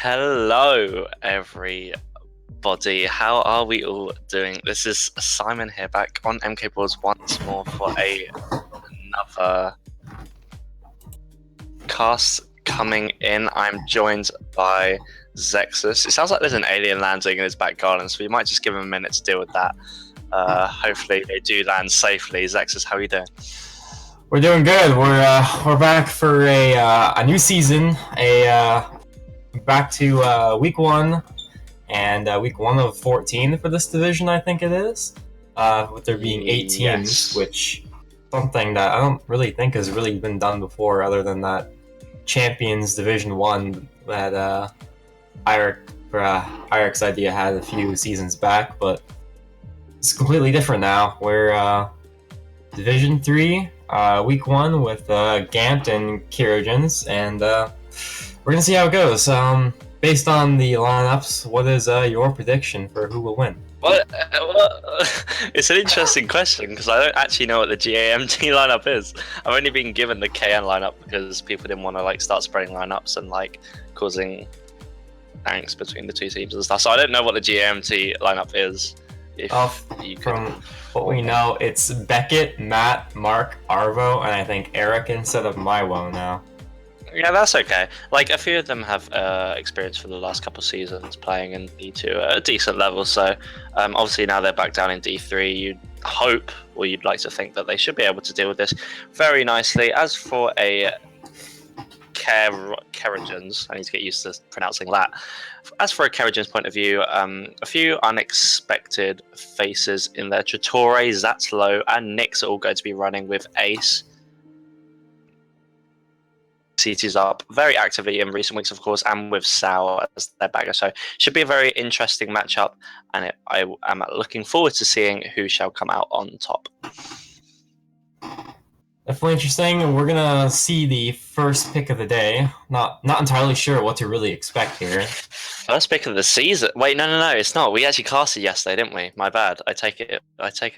Hello, everybody. How are we all doing? This is Simon here, back on MK Boards once more for another cast coming in. I'm joined by Zexus. It sounds like there's an alien landing in his back garden, so we might just give him a minute to deal with that. Hopefully they do land safely. Zexus, how are you doing? We're doing good. We're back for a new season. Back to week 1 and week 1 of 14 for this division, I think it is. With there being 8 teams, Yes. which something that I don't really think has really been done before, other than that Champions Division 1 that Irik's idea had a few seasons back, but it's completely different now. We're Division 3. Week 1 with GAMT and Kerogens, and we're gonna see how it goes. Based on the lineups, what is your prediction for who will win? Well, it's an interesting question because I don't actually know what the GAMT lineup is. I've only been given the KN lineup because people didn't want to start spreading lineups and causing angst between the two teams and stuff. So I don't know what the GAMT lineup is. From what we know, it's Beckett, Matt, Mark, Arvo, and I think Eric instead of Maiwo now. Yeah, that's okay. A few of them have experience for the last couple of seasons playing in D2 at a decent level. So obviously now they're back down in D3. You'd hope, or you'd like to think, that they should be able to deal with this very nicely. As for a Kerogens, I need to get used to pronouncing that. As for a Kerogens point of view, a few unexpected faces in there. Tratore, Zatzlo, and Nyx are all going to be running with Ace. CT's up very actively in recent weeks, of course, and with Sao as their bagger. So should be a very interesting matchup, and I am looking forward to seeing who shall come out on top. Definitely interesting. We're gonna see the first pick of the day. Not entirely sure what to really expect here. First pick of the season. Wait, no, it's not. We actually casted yesterday, didn't we? My bad. I take it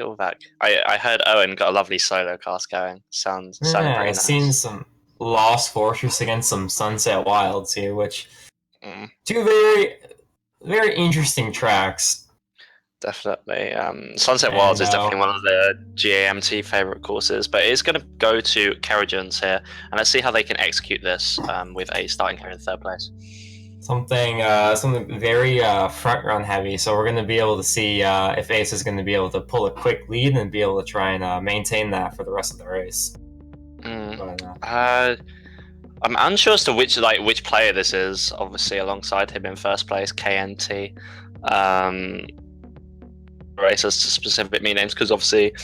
all back. I heard Owen got a lovely solo cast going. Sounds pretty nice. I've seen some Lost Fortress against some Sunset Wilds here, which two very, very interesting tracks. Definitely. Sunset Wilds is definitely one of the GAMT favorite courses, but it's going to go to Kerogens here, and let's see how they can execute this with Ace starting here in 3rd place. Something very front run heavy, so we're going to be able to see if Ace is going to be able to pull a quick lead and be able to try and maintain that for the rest of the race. I'm unsure as to which player this is. Obviously, alongside him in 1st place, KNT. Race as specific meme names, because obviously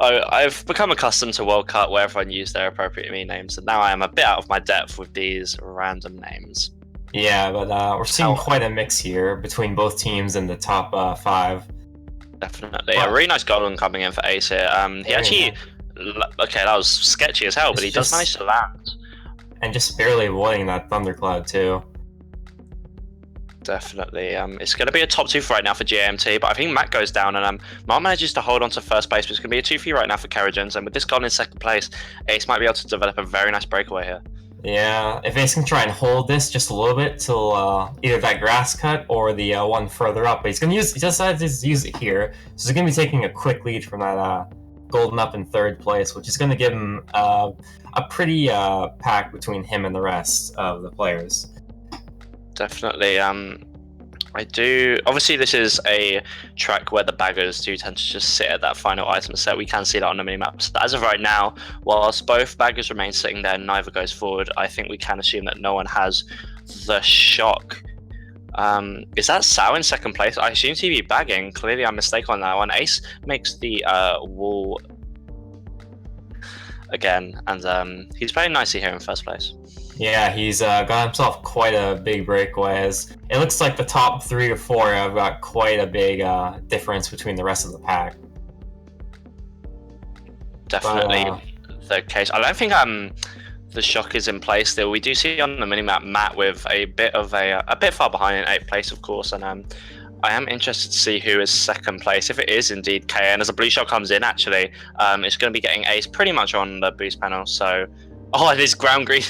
I've become accustomed to World Cup where everyone used their appropriate meme names, and now I am a bit out of my depth with these random names. Yeah, but we're seeing quite a mix here between both teams in the top 5. Definitely. A really nice golden coming in for Ace here. He actually... Okay, that was sketchy as hell, but he does manage to land. And just barely avoiding that thundercloud too. Definitely. It's going to be a top 2 for right now for GAMT, but I think Matt goes down, and Mark manages to hold on to 1st place, but it's going to be a 2 for you right now for Kerogens, and with this golden in 2nd place, Ace might be able to develop a very nice breakaway here. Yeah, if Ace can try and hold this just a little bit till either that grass cut or the one further up, but he just decided to use it here, so he's going to be taking a quick lead from that golden up in 3rd place, which is going to give him a pretty pack between him and the rest of the players. Definitely. Obviously, this is a track where the baggers do tend to just sit at that final item set. We can see that on the minimap. So as of right now, whilst both baggers remain sitting there and neither goes forward, I think we can assume that no one has the shock. Is that Sao in 2nd place? I assume to be bagging. Clearly, I'm mistaken on that one. Ace makes the wall again, and he's playing nicely here in 1st place. Yeah, he's got himself quite a big breakaway. As it looks like the top 3 or 4 have got quite a big difference between the rest of the pack. Definitely the case. I don't think the shock is in place still. We do see on the minimap Matt with a bit far behind in 8th place, of course, and I am interested to see who is 2nd place. If it is indeed KN, as a blue shot comes in, actually, it's going to be getting Ace pretty much on the boost panel. So Oh, and his ground green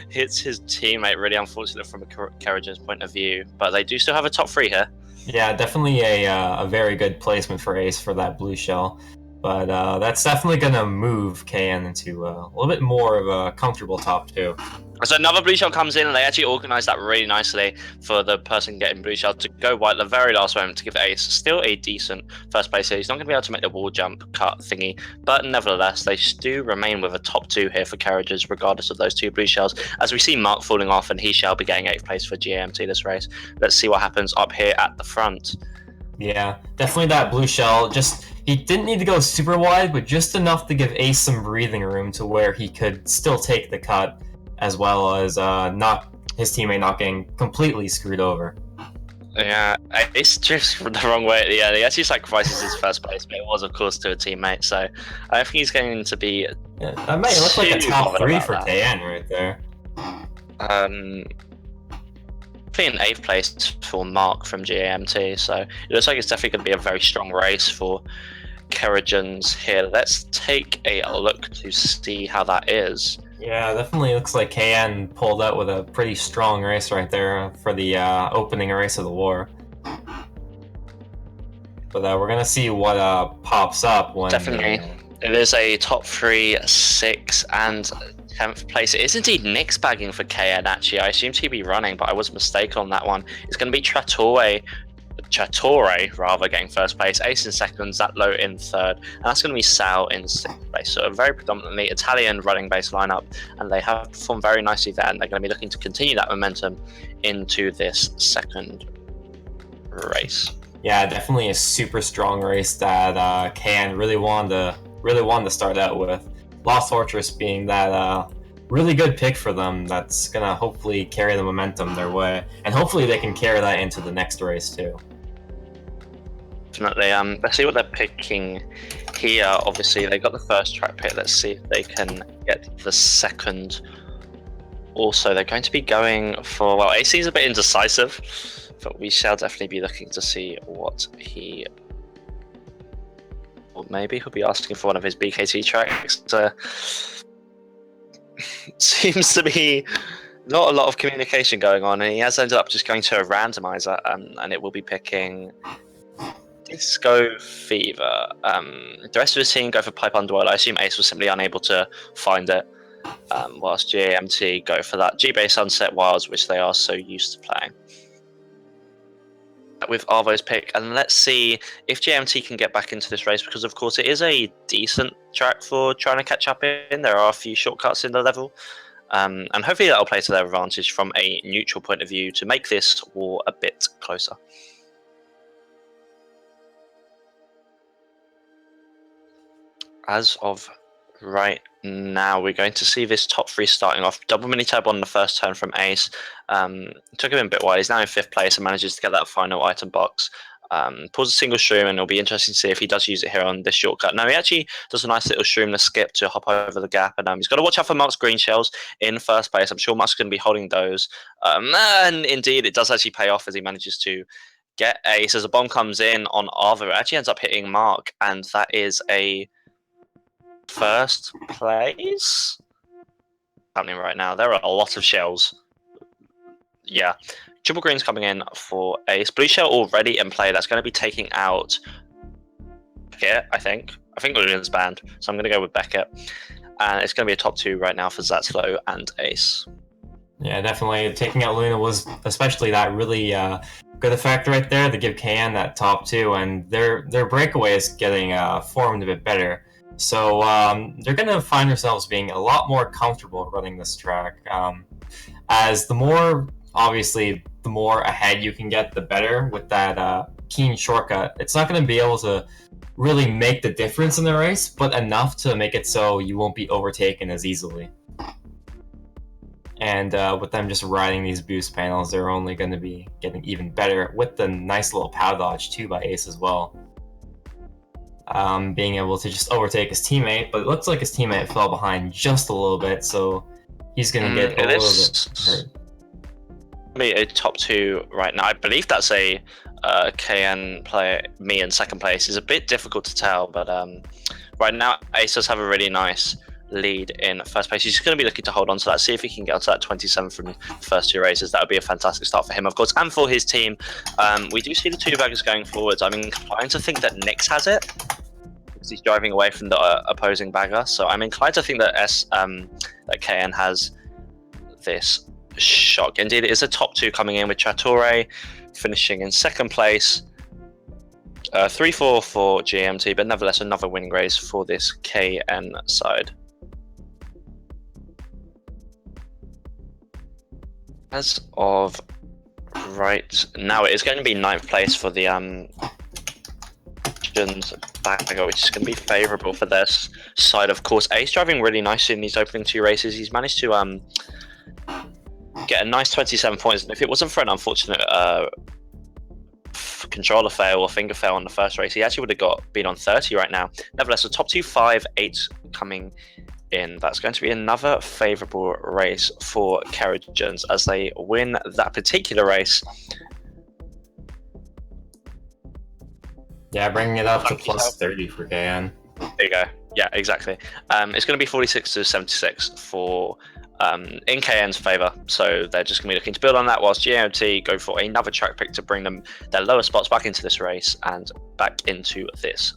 hits his teammate. Really unfortunate from a Kerogens point of view, but they do still have a top 3 here. Yeah, definitely a very good placement for Ace for that blue shell. But that's definitely going to move KN into a little bit more of a comfortable top 2. So another blue shell comes in, and they actually organise that really nicely for the person getting blue shell to go white at the very last moment to give Ace still a decent first place here. He's not going to be able to make the wall jump cut thingy, but nevertheless, they do remain with a top 2 here for Kerogens, regardless of those 2 blue shells. As we see Mark falling off, and he shall be getting 8th place for GAMT this race. Let's see what happens up here at the front. Yeah, definitely that blue shell. Just he didn't need to go super wide, but just enough to give Ace some breathing room to where he could still take the cut, as well as not his teammate not getting completely screwed over. Yeah, Ace drifts the wrong way at the end. He actually sacrifices his first place, but it was, of course, to a teammate. So I think he's going to be. Yeah, that might look like a top 3 for KN right there. I think an 8th place for Mark from GAMT. So it looks like it's definitely going to be a very strong race for Kerogens here. Let's take a look to see how that is. Yeah, definitely looks like KN pulled out with a pretty strong race right there for the opening race of the war. But we're going to see what pops up when... Definitely. It is a top 3, 6, and 10th place. It is indeed Nick's bagging for KN, actually. I assumed he'd be running, but I was mistaken on that one. It's going to be Trattore rather getting first place, Ace in second, Zatlo in third, and that's going to be Sal in 6th place. So a very predominantly Italian running base lineup, and they have performed very nicely there, and they're going to be looking to continue that momentum into this second race. Yeah, definitely a super strong race that KN really wanted to start out with. Lost Fortress being that really good pick for them that's going to hopefully carry the momentum their way, and hopefully they can carry that into the next race too. Definitely. Let's see what they're picking here. Obviously, they got the first track pick. Let's see if they can get the second. Also, they're going to be going for... Well, AC is a bit indecisive, but we shall definitely be looking to see what he... Or maybe he'll be asking for one of his BKT tracks. Seems to be not a lot of communication going on, and he has ended up just going to a randomizer, and it will be picking... Disco Fever. The rest of the team go for Pipe Underworld. I assume Ace was simply unable to find it, whilst GAMT go for that G-Bay Sunset Wilds, which they are so used to playing. With Arvo's pick, and let's see if GMT can get back into this race, because of course it is a decent track for trying to catch up in. There are a few shortcuts in the level, and hopefully that'll play to their advantage from a neutral point of view to make this war a bit closer. As of right now, we're going to see this top 3 starting off. Double mini tab on the first turn from Ace. Took him a bit wide. He's now in 5th place and manages to get that final item box. Pulls a single shroom, and it'll be interesting to see if he does use it here on this shortcut. No, he actually does a nice little shroomless skip to hop over the gap, and he's got to watch out for Mark's green shells in 1st place. I'm sure Mark's going to be holding those. And indeed, it does actually pay off as he manages to get Ace. As a bomb comes in on Arvo, it actually ends up hitting Mark, and that is a 1st place happening right now. There are a lot of shells. Yeah, triple green's coming in for Ace. Blue shell already in play. That's going to be taking out Beckett, I think. Luna's banned, so I'm going to go with Beckett. And it's going to be a top 2 right now for Zatzlo and Ace. Yeah, definitely. Taking out Luna was especially that really good effect right there to give KN that top 2, and their breakaway is getting formed a bit better. So they're going to find themselves being a lot more comfortable running this track. As the more ahead you can get, the better with that keen shortcut. It's not going to be able to really make the difference in the race, but enough to make it so you won't be overtaken as easily. And with them just riding these boost panels, they're only going to be getting even better with the nice little pow dodge too by Ace as well. Being able to just overtake his teammate, but it looks like his teammate fell behind just a little bit, so he's going to get a little bit hurt. A top 2 right now. I believe that's a KN player, me in 2nd place. It's a bit difficult to tell, but right now Ace does have a really nice lead in first place. He's going to be looking to hold on to that, see if he can get onto that 27 from the first 2 races. That would be a fantastic start for him, of course, and for his team. We do see the 2 baggers going forwards. I'm inclined to think that Nix has it, because he's driving away from the opposing bagger. So I'm inclined to think that that KN has this shot. Indeed, it is a top 2 coming in with Trattore finishing in 2nd place. 3-4 for GAMT, but nevertheless another winning race for this KN side. As of right now, it is going to be 9th place for the bagger, which is going to be favourable for their side, of course. Ace driving really nicely in these opening 2 races. He's managed to get a nice 27 points, and if it wasn't for an unfortunate controller fail or finger fail on the first race, he actually would have been on 30 right now. Nevertheless, the top 2, 5, 8 coming in. That's going to be another favourable race for Kerogens as they win that particular race. Yeah, bringing it up to plus 30 for KN. There you go. Yeah, exactly. It's going to be 46 to 76 for in KN's favour, so they're just going to be looking to build on that, whilst GAMT go for another track pick to bring them their lower spots back into this race and back into this.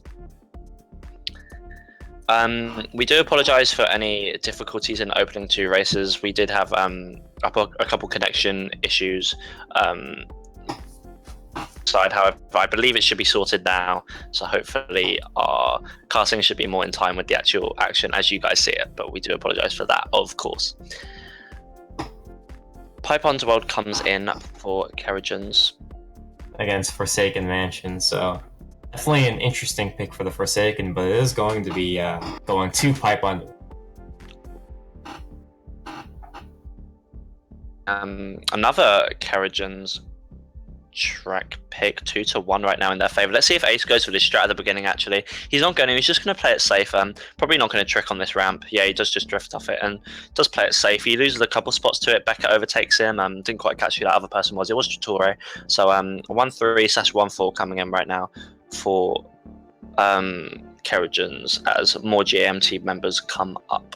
We do apologise for any difficulties in the opening 2 races. We did have a couple connection issues side. However, I believe it should be sorted now, so hopefully our casting should be more in time with the actual action as you guys see it, but we do apologise for that, of course. Pipe Underworld comes in for Kerogens against Forsaken Mansion, so definitely an interesting pick for the Forsaken, but it is going to be going to Pipe Underworld. Another Kerogens track pick 2-1 right now in their favor. Let's see if Ace goes for this strat at the beginning. Actually, he's not going to. He's just going to play it safe. Probably not going to trick on this ramp. Yeah, he does just drift off it and does play it safe. He loses a couple spots to it. Beckett overtakes him. Didn't quite catch who that other person was. It was Trattore. So 1-3/1-4 coming in right now for Kerogens as more GAMT members come up.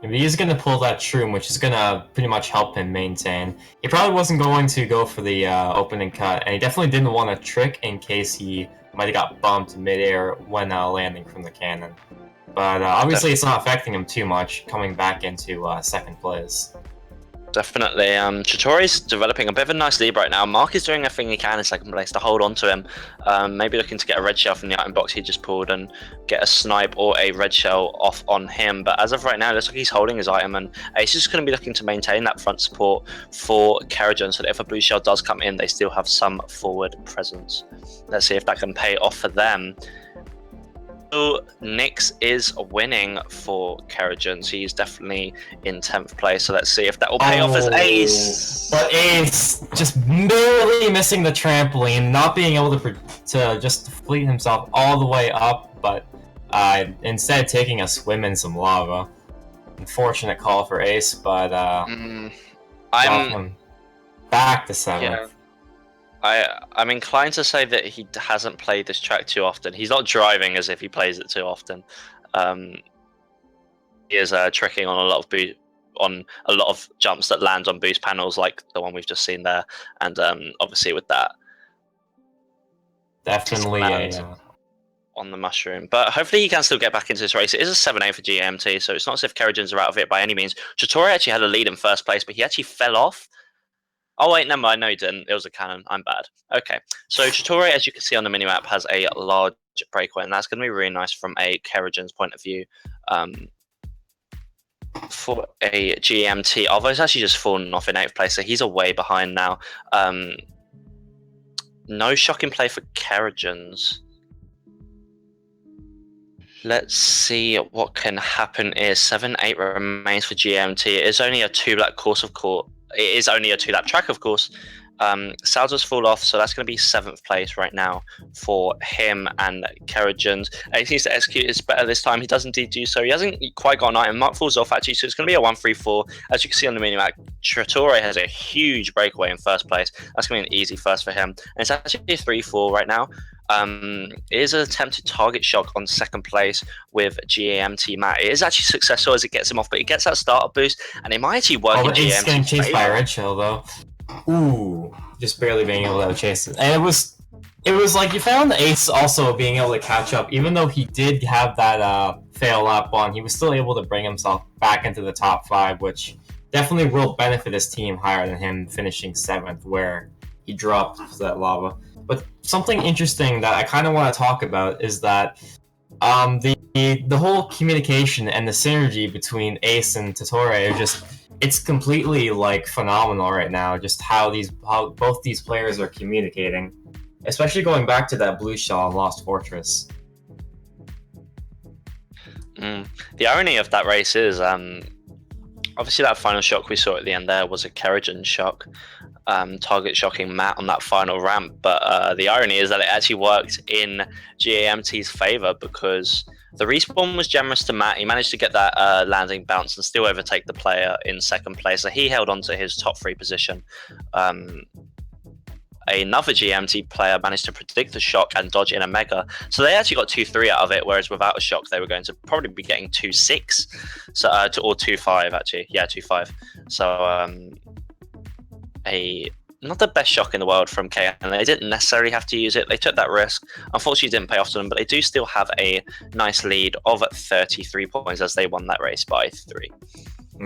He's going to pull that shroom, which is going to pretty much help him maintain. He probably wasn't going to go for the opening cut, and he definitely didn't want to trick in case he might have got bumped midair when landing from the cannon. But obviously it's not affecting him too much, coming back into 2nd place. Definitely. Trattore's developing a bit of a nice lead right now. Mark is doing everything he can in 2nd place to hold on to him. Maybe looking to get a red shell from the item box he just pulled and get a snipe or a red shell off on him. But as of right now, it looks like he's holding his item, and Ace is going to be looking to maintain that front support for Kerogen so that if a blue shell does come in, they still have some forward presence. Let's see if that can pay off for them. So Nix is winning for Kerogens. He's definitely in 10th place. So let's see if that will pay off as Ace. But Ace just barely missing the trampoline, not being able to just fleet himself all the way up, but instead taking a swim in some lava. Unfortunate call for Ace, but I'm back to 7th. Yeah. I'm inclined to say that he hasn't played this track too often. He's not driving as if he plays it too often. He is tricking on a lot of jumps that land on boost panels, like the one we've just seen there, and obviously with that, definitely on the mushroom. But hopefully he can still get back into this race. It is a 7-8 for GAMT, so it's not as if Kerogens are out of it by any means. Trattore actually had a lead in 1st place, but he actually fell off. Oh wait, never mind, no he didn't. It was a cannon. I'm bad. Okay, so Trattore, as you can see on the minimap, has a large breakaway, and that's going to be really nice from a Kerogen's point of view. For a GAMT, Arvo has actually just fallen off in 8th place, so he's away behind now. No shocking play for Kerogens. Let's see what can happen here. 7-8 remains for GAMT. It is only a 2-lap course of course. It is only a 2-lap track, of course. Saldo's fall off, so that's going to be 7th place right now for him and Kerogens. He needs to execute his better this time. He does indeed do so. He hasn't quite got an item. Mark falls off, actually, so it's going to be a 1-3-4. As you can see on the minimap, Trattore has a huge breakaway in 1st place. That's going to be an easy first for him. And it's actually a 3-4 right now. is an attempted target shock on second place with GAMT Matt. It is actually successful as it gets him off, but he gets that startup boost, and it might actually work in Ace getting GAMT's chased by a favor. red shell though. Ooh, just barely being able to chase it. And it was like you found Ace also being able to catch up, even though he did have that fail lap on, he was still able to bring himself back into the top 5, which definitely will benefit his team higher than him finishing 7th, where he dropped that lava. But something interesting that I kind of want to talk about is that the whole communication and the synergy between Ace and Totore are just, it's completely like phenomenal right now. Just how both these players are communicating, especially going back to that blue shell on Lost Fortress. The irony of that race is, obviously that final shock we saw at the end there was a Kerogens shock, target shocking Matt on that final ramp. But the irony is that it actually worked in GAMT's favor, because the respawn was generous to Matt. He managed to get that landing bounce and still overtake the player in second place. So he held on to his top 3 position. Another GMT player managed to predict the shock and dodge in a mega. So they actually got 2-3 out of it, whereas without a shock, they were going to probably be getting 2-6. So, or 2-5, actually. Yeah, 2-5. So, not the best shock in the world from KN, and they didn't necessarily have to use it. They took that risk. Unfortunately, it didn't pay off to them, but they do still have a nice lead of 33 points as they won that race by 3.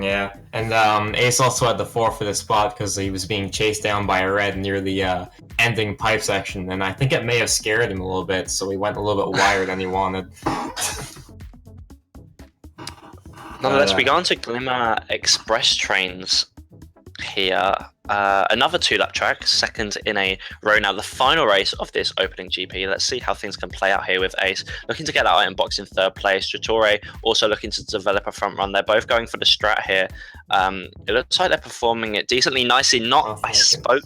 Yeah, and Ace also had the forfeited spot because he was being chased down by a red near the ending pipe section, and I think it may have scared him a little bit, so he went a little bit wider than he wanted. Nonetheless, we go on to Glimmer Express Trains here. Another 2-lap track, second in a row now. The final race of this opening GP. Let's see how things can play out here with Ace. Looking to get that item box in 3rd place. Totore also looking to develop a front run. They're both going for the strat here. It looks like they're performing it decently nicely. I spoke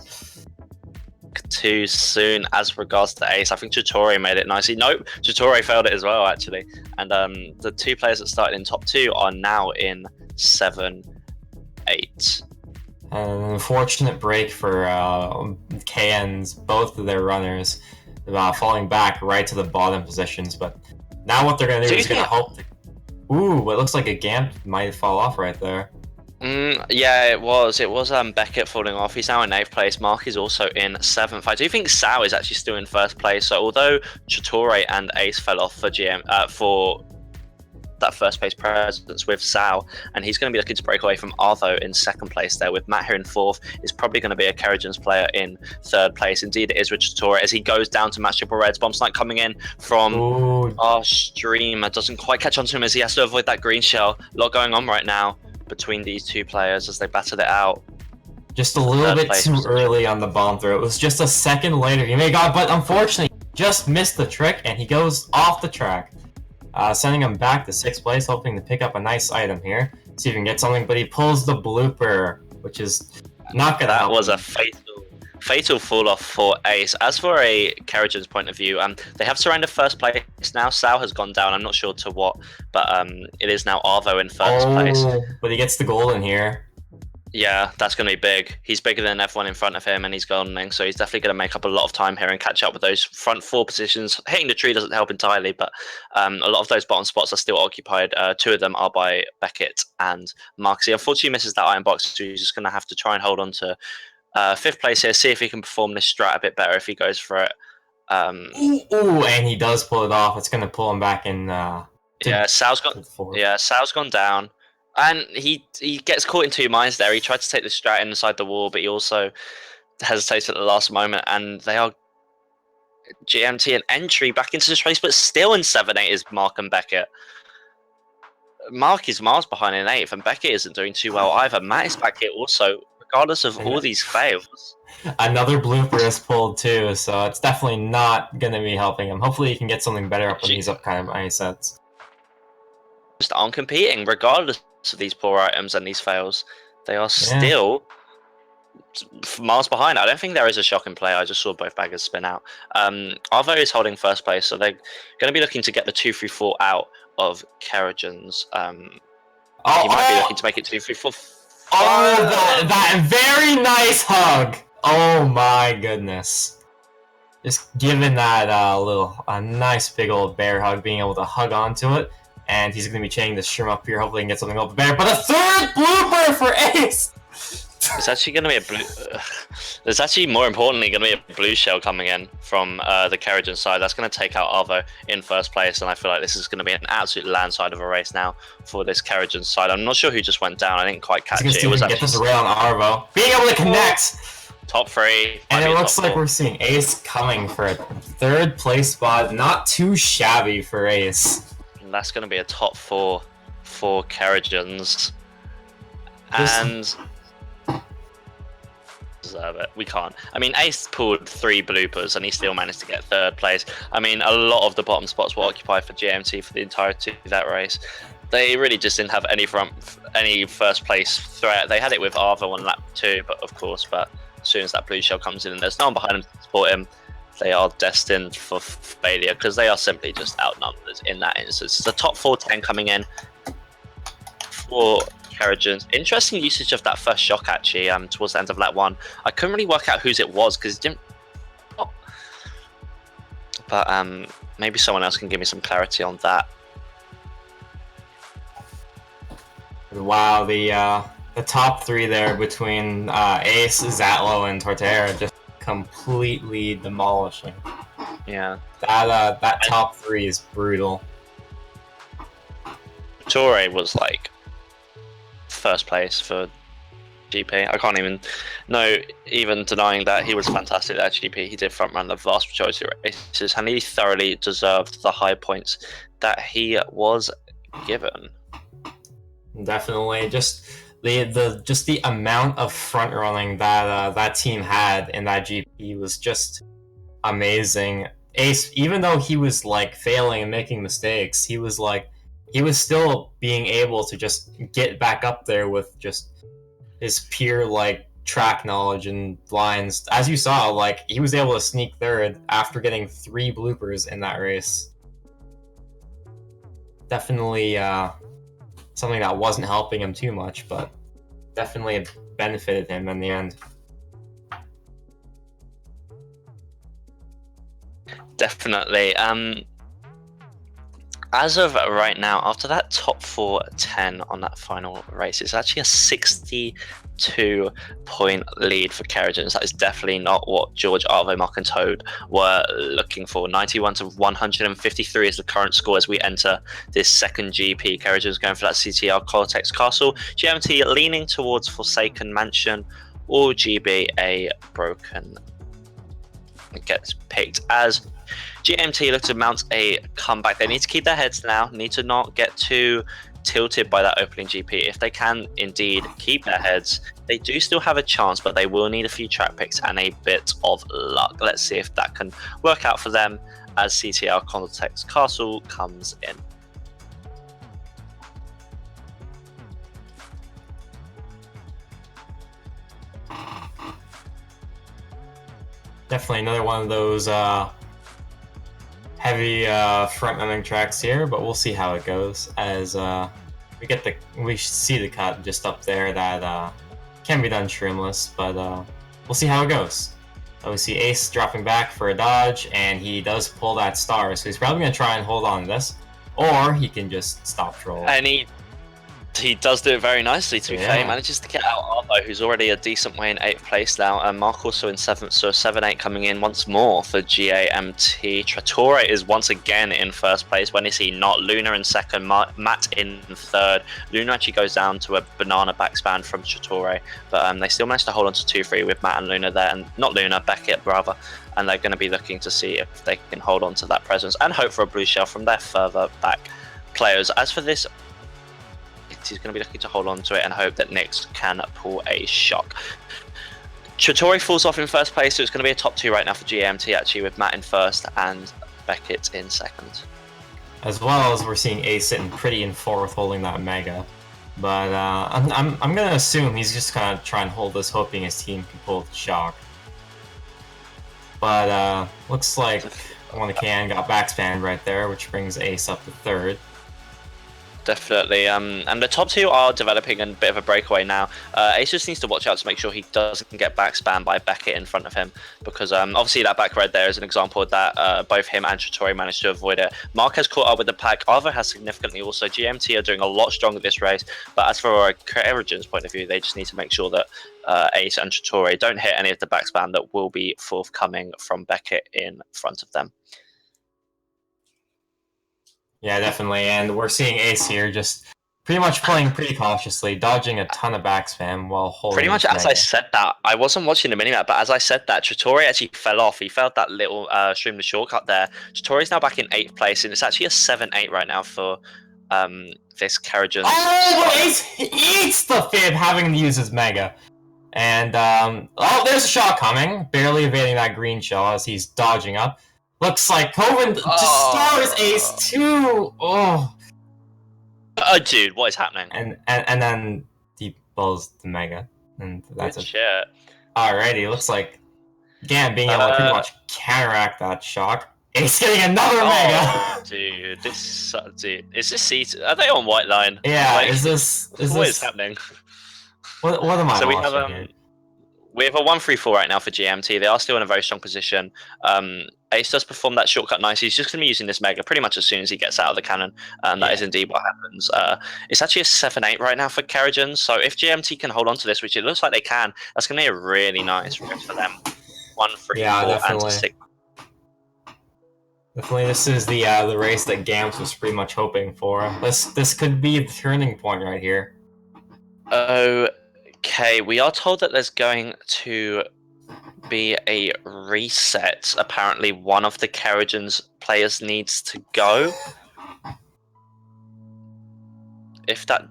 too soon as regards to Ace. I think Totore made it nicely. Nope, Totore failed it as well, actually. And the 2 players that started in top 2 are now in 7, 8. An unfortunate break for KN's, both of their runners, falling back right to the bottom positions. But now what they're going to do is going to hope... Ooh, it looks like a GAMT might fall off right there. Yeah, it was. It was Beckett falling off. He's now in 8th place. Mark is also in 7th. I do think Sao is actually still in 1st place. So although Totore and Ace fell off for for that 1st place presence with Sao, and he's going to be looking to break away from Arvo in 2nd place there, with Matt here in 4th. Is probably going to be a Kerogens player in 3rd place. Indeed, it is with Totore as he goes down to match triple reds. Bomb Snipe coming in from our streamer. Doesn't quite catch on to him as he has to avoid that green shell. A lot going on right now between these 2 players as they battle it out. Just a little bit too early on the bomb throw. It was just a second later. He may have got, but unfortunately, just missed the trick, and he goes off the track. Sending him back to 6th place, hoping to pick up a nice item here. See if he can get something, but he pulls the blooper, which is not gonna help. That was a fatal fall off for Ace. As for a Kerogens point of view, they have surrendered 1st place now. Sao has gone down. I'm not sure to what, but it is now Arvo in 1st place. But he gets the golden here. Yeah, that's going to be big. He's bigger than everyone in front of him, and he's goldening, so he's definitely going to make up a lot of time here and catch up with those front 4 positions. Hitting the tree doesn't help entirely, but a lot of those bottom spots are still occupied. 2 of them are by Beckett and Mark. He unfortunately misses that iron box, so he's just going to have to try and hold on to 5th place here, see if he can perform this strat a bit better if he goes for it. Ooh, and he does pull it off. It's going to pull him back in. Sao's gone down. And he gets caught in 2 minds there. He tried to take the strat inside the wall, but he also hesitated at the last moment. And they are GMT and entry back into this race, but still in 7-8 is Mark and Beckett. Mark is miles behind in 8th, and Beckett isn't doing too well either. Matt is back here also, regardless of all these fails. Another blooper is pulled too, so it's definitely not going to be helping him. Hopefully he can get something better up when he's up kind of high sets. Just aren't competing, regardless of these poor items and these fails. They are still miles behind. I don't think there is a shock in play. I just saw both baggers spin out. Arvo is holding 1st place, so they're going to be looking to get the 2-3-4 out of Kerogens. He might be looking to make it 2-3-4. Oh, that very nice hug. Oh my goodness. just giving that a nice big old bear hug, being able to hug onto it. And he's going to be chaining the shroom up here. Hopefully he can get something off the bear. But a third blooper for Ace! It's actually going to be a blue... There's actually, more importantly, going to be a blue shell coming in from the Kerogens side. That's going to take out Arvo in first place, and I feel like this is going to be an absolute landslide of a race now for this Kerogens side. I'm not sure who just went down. I didn't quite catch it. It was get this rail on Arvo. Being able to connect! Top 3. And it looks like we're seeing Ace coming for a third place spot. Not too shabby for Ace. And that's going to be a top 4 for Kerogens. And... deserve it. We can't. I mean, Ace pulled 3 bloopers and he still managed to get third place. I mean, a lot of the bottom spots were occupied for GMT for the entirety of that race. They really just didn't have any first place threat. They had it with Arvo on lap 2, but of course, but as soon as that blue shell comes in and there's no one behind them to support him, they are destined for failure because they are simply just outnumbered in that instance. It's the top 410 coming in for Kerogens. Interesting usage of that first shock actually towards the end of lap 1. I couldn't really work out whose it was because it didn't... Oh. But maybe someone else can give me some clarity on that. Wow, the top 3 there between Ace, Zatlo, and Torterra just completely demolishing. Yeah. That top 3 is brutal. Torre was like first place for GP. I can't even denying that he was fantastic at GP. He did front run the vast majority of races and he thoroughly deserved the high points that he was given. Definitely, just the amount of front running that that team had in that GP was just amazing. Ace, even though he was like failing and making mistakes, he was still being able to just get back up there with just his pure like track knowledge and lines. As you saw, like he was able to sneak third after getting 3 bloopers in that race. Definitely something that wasn't helping him too much, but definitely benefited him in the end. Definitely. As of right now, after that top 410 on that final race, it's actually a 62-point lead for Kerogens. That is definitely not what George, Arvo, Mark, and Toad were looking for. 91 to 153 is the current score as we enter this second GP. Kerogens going for that CTR Cortex Castle. GMT leaning towards Forsaken Mansion, or GB a Broken gets picked as GMT look to mount a comeback. They need to keep their heads now, need to not get too tilted by that opening GP. If they can indeed keep their heads, they do still have a chance, but they will need a few track picks and a bit of luck. Let's see if that can work out for them as CTR Context Castle comes in. Definitely another one of those heavy front running tracks here, but we'll see how it goes as we see the cut just up there that can be done shroomless, but we'll see how it goes. We see Ace dropping back for a dodge, and he does pull that star, so he's probably going to try and hold on to this, or he can just stop troll. And he does do it very nicely, to be fair. He manages to get out Arvo, who's already a decent way in 8th place now, and Mark also in 7th, so 7-8 coming in once more for GAMT. Trattore is once again in first place. When is he not? Luna in 2nd, Matt in 3rd. Luna actually goes down to a banana backspan from Trattore, but they still manage to hold on to 2-3 with Matt and Luna there, and not Luna, Beckett rather, and they're going to be looking to see if they can hold on to that presence and hope for a blue shell from their further back players. As for this, he's going to be looking to hold on to it and hope that Nix can pull a shock. Trattori falls off in first place, so it's going to be a top 2 right now for GMT, actually, with Matt in 1st and Beckett in 2nd. As well as we're seeing Ace sitting pretty in 4th, holding that mega. But I'm going to assume he's just going to try and hold this, hoping his team can pull the shock. But looks like one can got backspanned right there, which brings Ace up to 3rd. Definitely. And the top two are developing a bit of a breakaway now. Ace just needs to watch out to make sure he doesn't get back spammed by Beckett in front of him, because obviously that back red there is an example of that both him and Trattori managed to avoid it. Mark has caught up with the pack. Arvo has significantly also. GMT are doing a lot stronger this race, but as for Kerogens' point of view, they just need to make sure that Ace and Trattori don't hit any of the back spam that will be forthcoming from Beckett in front of them. Yeah, definitely. And we're seeing Ace here just pretty much playing pretty cautiously, dodging a ton of back spam while holding. Pretty much as I said that, I wasn't watching the minimap, but as I said that, Trattori actually fell off. He failed that little streamless shortcut there. Trattori's now back in 8th place, and it's actually a 7-8 right now for this Kerogens. Oh, Ace eats the fib having to use his Mega. And, oh, there's a shot coming. Barely evading that green shell as he's dodging up. Looks like Koven just stars Ace too. Oh, dude, what is happening? And then he blows the Mega, and that's Good it. shit. Alrighty, looks like GAMT being able to pretty much counteract that shock. Ace getting another Mega. Dude, dude, is this seat? Are they on white line? Yeah, like, is this what is happening? What am I? So watching here? We have a 1-3-4 right now for GMT. They are still in a very strong position. Ace does perform that shortcut nice. He's just going to be using this Mega pretty much as soon as he gets out of the cannon. That is indeed what happens. It's actually a 7-8 right now for Kerogens. So if GMT can hold on to this, which it looks like they can, that's going to be a really nice race for them. 1-3-4 and 6. Definitely, this is the race that GAMT was pretty much hoping for. This could be the turning point right here. Okay, we are told that there's going to be a reset. Apparently, one of the Kerogens players needs to go. If that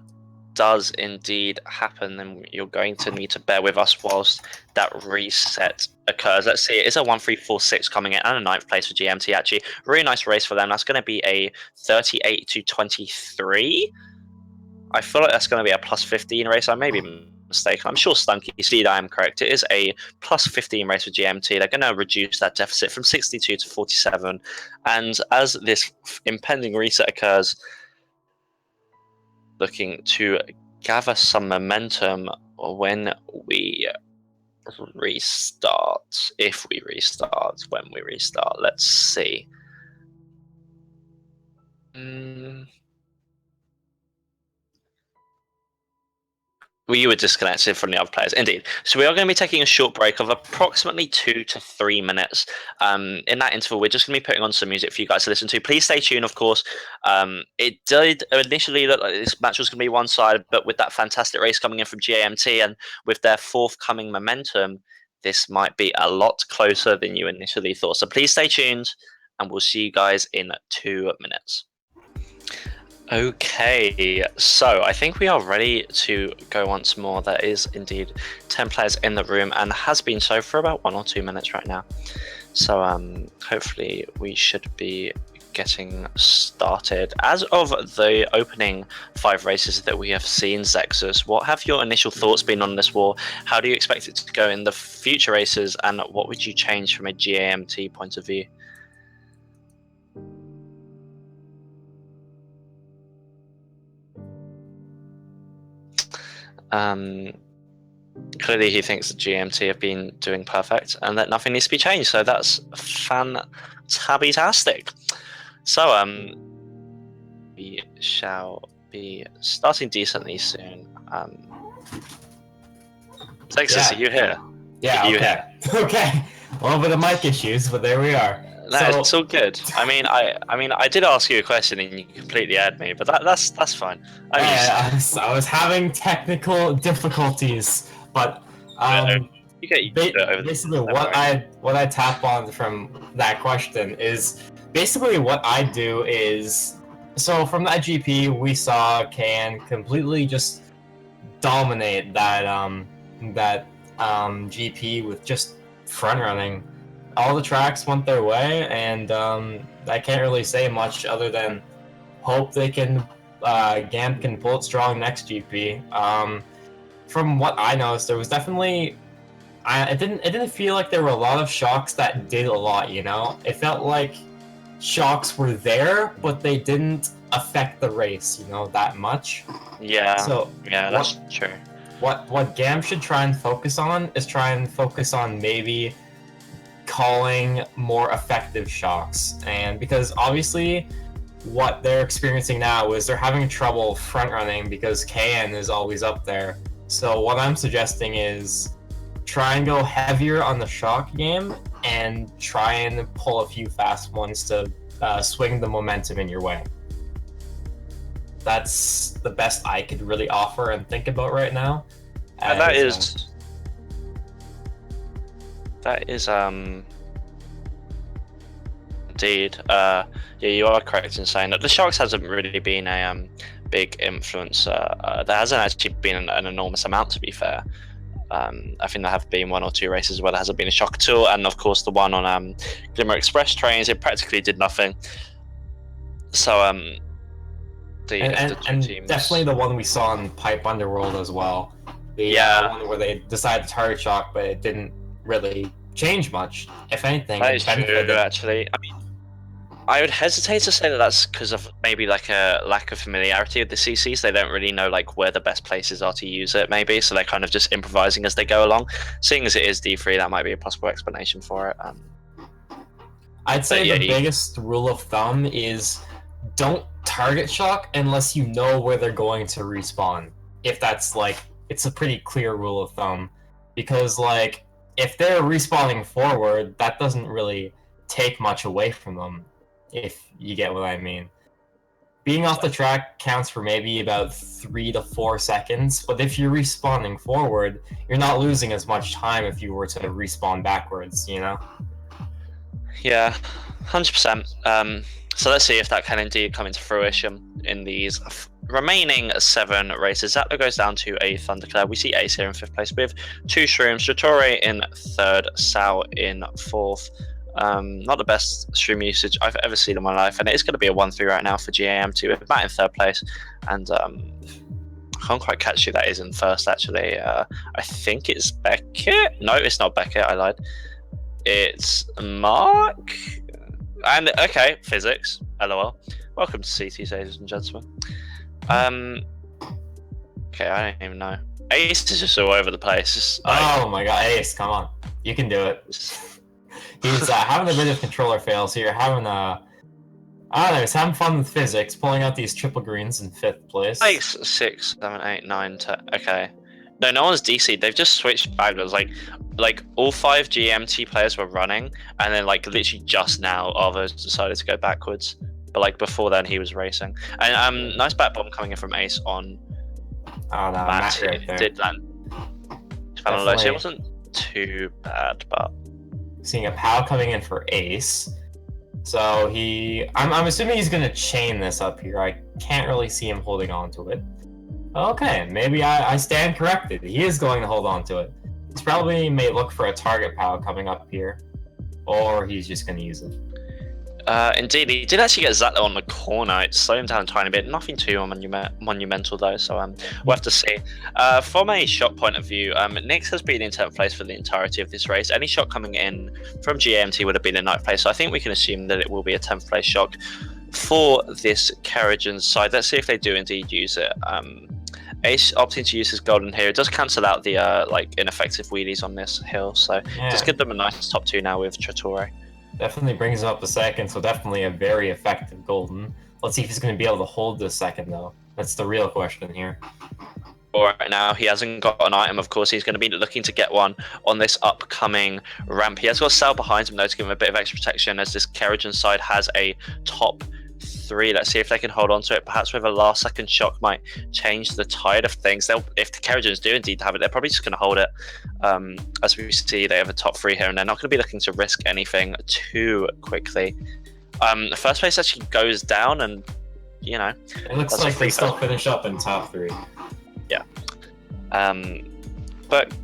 does indeed happen, then you're going to need to bear with us whilst that reset occurs. Let's see, it is a 1-3-4-6 coming in and a 9th place for GMT actually. Really nice race for them. That's going to be a 38-23. I feel like that's going to be a +15 race. I may be mistaken. I'm sure Stunky Steed, I am correct. It is a +15 race for GMT. They're going to reduce that deficit from 62 to 47. And as this impending reset occurs, looking to gather some momentum when we restart. If we restart, when we restart. Let's see. We were disconnected from the other players, indeed. So we are going to be taking a short break of approximately 2 to 3 minutes. In that interval, we're just going to be putting on some music for you guys to listen to. Please stay tuned, of course. It did initially look like this match was going to be one-sided, but with that fantastic race coming in from GAMT and with their forthcoming momentum, this might be a lot closer than you initially thought. So please stay tuned, and we'll see you guys in 2 minutes. Okay, so I think we are ready to go once more. There is indeed 10 players in the room and has been so for about 1 or 2 minutes right now. So hopefully we should be getting started. As of the opening 5 races that we have seen, Zexus, what have your initial thoughts been on this war? How do you expect it to go in the future races, and what would you change from a GAMT point of view? Clearly he thinks that GMT have been doing perfect and that nothing needs to be changed, so that's fantastic. So we shall be starting decently soon. Texas, are you here? Yeah, okay. Okay. A little bit of mic issues, but there we are. No, it's all good. I mean, I did ask you a question and you completely had me, but that's fine. I was having technical difficulties, but basically what I tap on from that question is basically what I do is, so from that GP we saw Can completely just dominate that GP with just front running. All the tracks went their way, and I can't really say much other than hope they can GAMT can pull it strong next GP. From what I noticed, there was definitely it didn't feel like there were a lot of shocks that did a lot. You know, it felt like shocks were there, but they didn't affect the race, that much. Yeah, So yeah, that's true. What GAMT should try and focus on is maybe calling more effective shocks, and because obviously what they're experiencing now is they're having trouble front running because KN is always up there. So what I'm suggesting is try and go heavier on the shock game and try and pull a few fast ones to swing the momentum in your way. That's the best I could really offer and think about right now. And that is indeed. Yeah, you are correct in saying that the Sharks hasn't really been a big influence. There hasn't actually been an enormous amount, to be fair. I think there have been one or two races where there hasn't been a shock at all, and of course the one on Glimmer Express trains, it practically did nothing. So the two teams, definitely the one we saw in Pipe Underworld as well. The one where they decided to target shock, but it didn't really change much. If anything, that is true, actually. I mean, I would hesitate to say that that's because of maybe like a lack of familiarity with the CCs. They don't really know like where the best places are to use it, maybe. So they're kind of just improvising as they go along. Seeing as it is D3, that might be a possible explanation for it. I'd say the biggest rule of thumb is don't target shock unless you know where they're going to respawn. If that's like, it's a pretty clear rule of thumb, because like if they're respawning forward, that doesn't really take much away from them. If you get what I mean. Being off the track counts for maybe about 3 to 4 seconds, but if you're respawning forward, you're not losing as much time if you were to respawn backwards, Yeah, 100%. So let's see if that can indeed come into fruition in these remaining 7 races. That goes down to a Thundercloud. We see Ace here in 5th place with 2 Shrooms, Tratore in 3rd, Sal in 4th. Not the best stream usage I've ever seen in my life, and it is going to be a 1-3 right now for GAMT with Matt in 3rd place, and I can't quite catch who that is in 1st actually. I think it's Beckett. No, it's not Beckett, I lied. It's Mark. And okay, physics. LOL. Welcome to CTs, ladies and gentlemen. Okay, I don't even know. Ace is just all over the place. Oh my god, Ace, come on. You can do it. He's having a bit of controller fails here, having I don't know, he's having fun with physics, pulling out these triple greens in 5th place. 6, 7, 8, 9, 10. Okay. No one's DC'd. They've just switched backwards. Like all 5 GMT players were running, and then like literally just now, Arvo decided to go backwards. But like before then, he was racing. And nice back bomb coming in from Ace on. Oh no, Matt right there. Did land. It wasn't too bad, but seeing a POW coming in for Ace. So I'm assuming he's gonna chain this up here. I can't really see him holding on to it. Okay, maybe I stand corrected. He is going to hold on to it. He's probably may look for a target POW coming up here, or he's just going to use it. Indeed, he did actually get Zatto on the corner. It slowed him down a tiny bit. Nothing too monumental though, so we'll have to see. From a shot point of view, Nix has been in 10th place for the entirety of this race. Any shot coming in from GAMT would have been in 9th place, so I think we can assume that it will be a 10th place shot for this Kerogens side. Let's see if they do indeed use it. Ace opting to use his golden here. It does cancel out the like ineffective wheelies on this hill, so just give them a nice top 2 now with Tratore. Definitely brings him up a second, so definitely a very effective golden. Let's see if he's going to be able to hold this second, though. That's the real question here. Right now, he hasn't got an item. Of course, he's going to be looking to get one on this upcoming ramp. He has got a cell behind him, though, to give him a bit of extra protection, as this Kerogen side has a top 3. Let's see if they can hold on to it. Perhaps with a last-second shock might change the tide of things. If the Kerogens do indeed have it, they're probably just going to hold it. As we see, they have a top 3 here, and they're not going to be looking to risk anything too quickly. First place actually goes down, and it looks like they still finish up in top 3. Yeah. But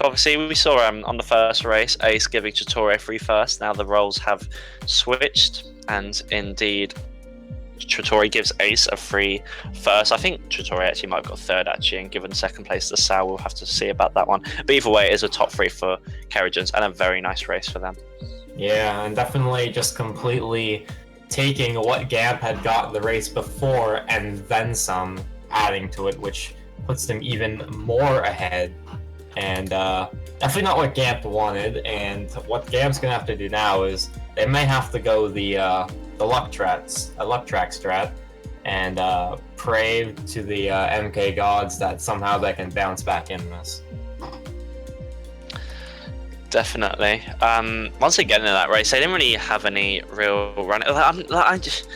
obviously we saw on the first race Ace giving Tratore free first. Now the roles have switched, and indeed Tratore gives Ace a free first. I think Tratore actually might have got 3rd actually, and given 2nd place to Sal. We'll have to see about that one. But either way, it is a top 3 for Kerogens, and a very nice race for them. Yeah, and definitely just completely taking what GAMT had got in the race before and then some, adding to it, which puts them even more ahead. And definitely not what GAMT wanted. And what GAMT's gonna have to do now is they may have to go the luck track strat, and pray to the MK gods that somehow they can bounce back in this. Definitely. Once they get into that race, they didn't really have any real run. I'm just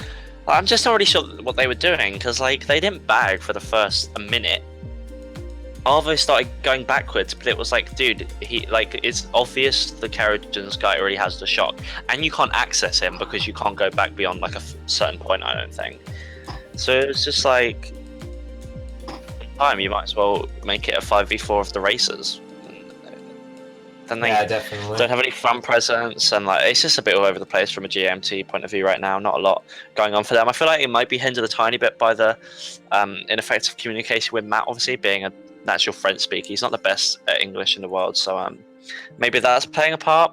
not really sure what they were doing, because like they didn't bag for the first minute. Arvo started going backwards, but it was like, dude, it's obvious the Kerogens guy already has the shock, and you can't access him because you can't go back beyond like a certain point, I don't think. So it's just like, you might as well make it a 5v4 of the racers. Then they definitely don't have any front presence, and like it's just a bit all over the place from a GMT point of view right now. Not a lot going on for them. I feel like it might be hindered a tiny bit by the ineffective communication with Matt, obviously being a natural French speaker. He's not the best at English in the world, so maybe that's playing a part.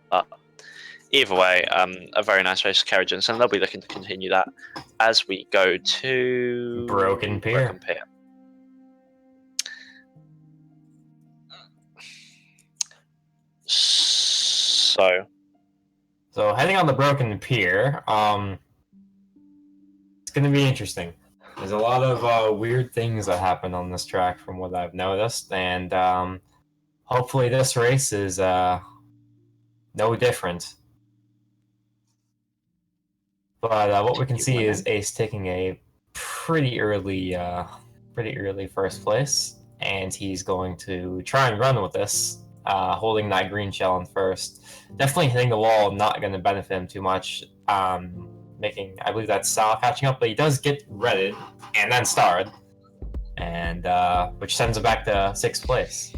But either way, a very nice race for Kerogens, and they'll be looking to continue that as we go to Broken Pier. So heading on the Broken Pier, it's going to be interesting. There's a lot of weird things that happen on this track from what I've noticed, and hopefully this race is no different. But what we can see is Ace taking a pretty early first place, and he's going to try and run with this. Holding that green shell in first. Definitely hitting the wall, not going to benefit him too much. I believe that's Sal catching up, but he does get redded and then starred, and which sends him back to 6th place.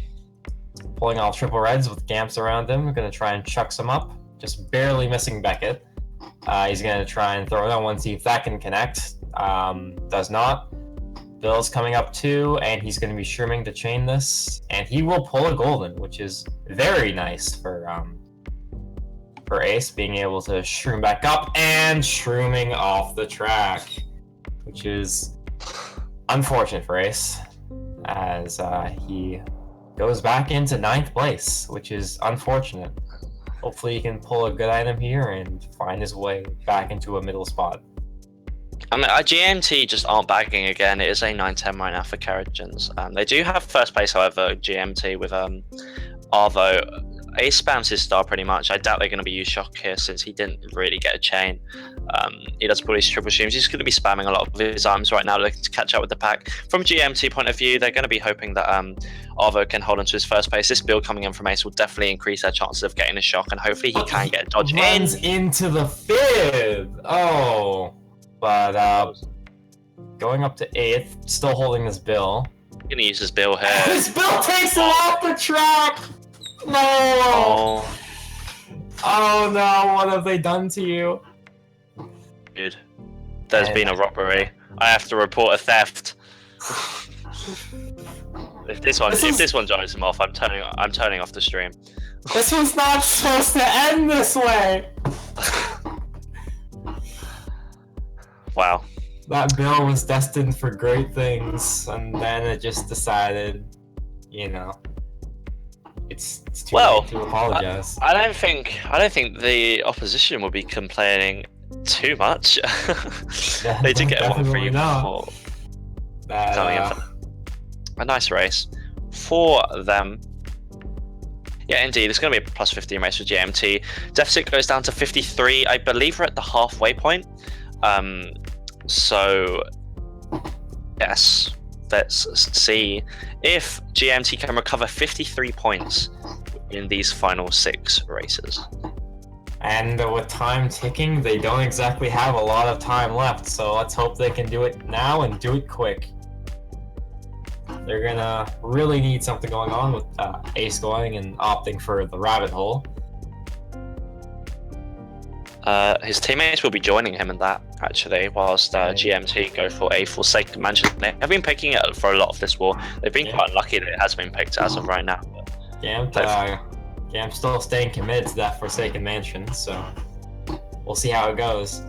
Pulling all triple reds with Gamps around him, going to try and chuck some up, just barely missing Beckett. He's going to try and throw that one, see if that can connect. Does not. Bill's coming up too, and he's going to be shrooming to chain this, and he will pull a golden, which is very nice for Ace, being able to shroom back up and shrooming off the track, which is unfortunate for Ace, as he goes back into 9th place, which is unfortunate. Hopefully he can pull a good item here and find his way back into a middle spot. I mean, GMT just aren't bagging again. It is a 9-10 right now for Kerogens. They do have first place, however, GMT with Arvo. Ace spams his star pretty much. I doubt they're going to be used shock here since he didn't really get a chain. He does pull these triple shooms. He's going to be spamming a lot of his arms right now, looking to catch up with the pack. From GMT point of view, they're going to be hoping that Arvo can hold on to his first place. This build coming in from Ace will definitely increase their chances of getting a shock, and hopefully he can get a dodge in. Runs into the fifth! Oh... But going up to 8th, still holding this Bill. Gonna use his Bill here. This Bill takes him off the track! No! Oh no, what have they done to you? Dude, there's been a robbery. I have to report a theft. If this one drives him off, I'm turning off the stream. This was not supposed to end this way! Wow. That bill was destined for great things, and then it just decided, you know, it's too late to apologize. I don't think the opposition will be complaining too much. They did get a 1-3 before. Coming in for a nice race for them. Yeah, indeed, it's going to be a plus 15 race for GMT. Deficit goes down to 53. I believe we're at the halfway point. So, yes, let's see if GMT can recover 53 points in these final 6 races. And with time ticking, they don't exactly have a lot of time left, so let's hope they can do it now and do it quick. They're gonna really need something going on with Ace going and opting for the rabbit hole. His teammates will be joining him in that, actually, whilst GMT go for a Forsaken Mansion. They have been picking it for a lot of this war. They've been quite unlucky that it has been picked as of right now. GAMT still staying committed to that Forsaken Mansion, so we'll see how it goes.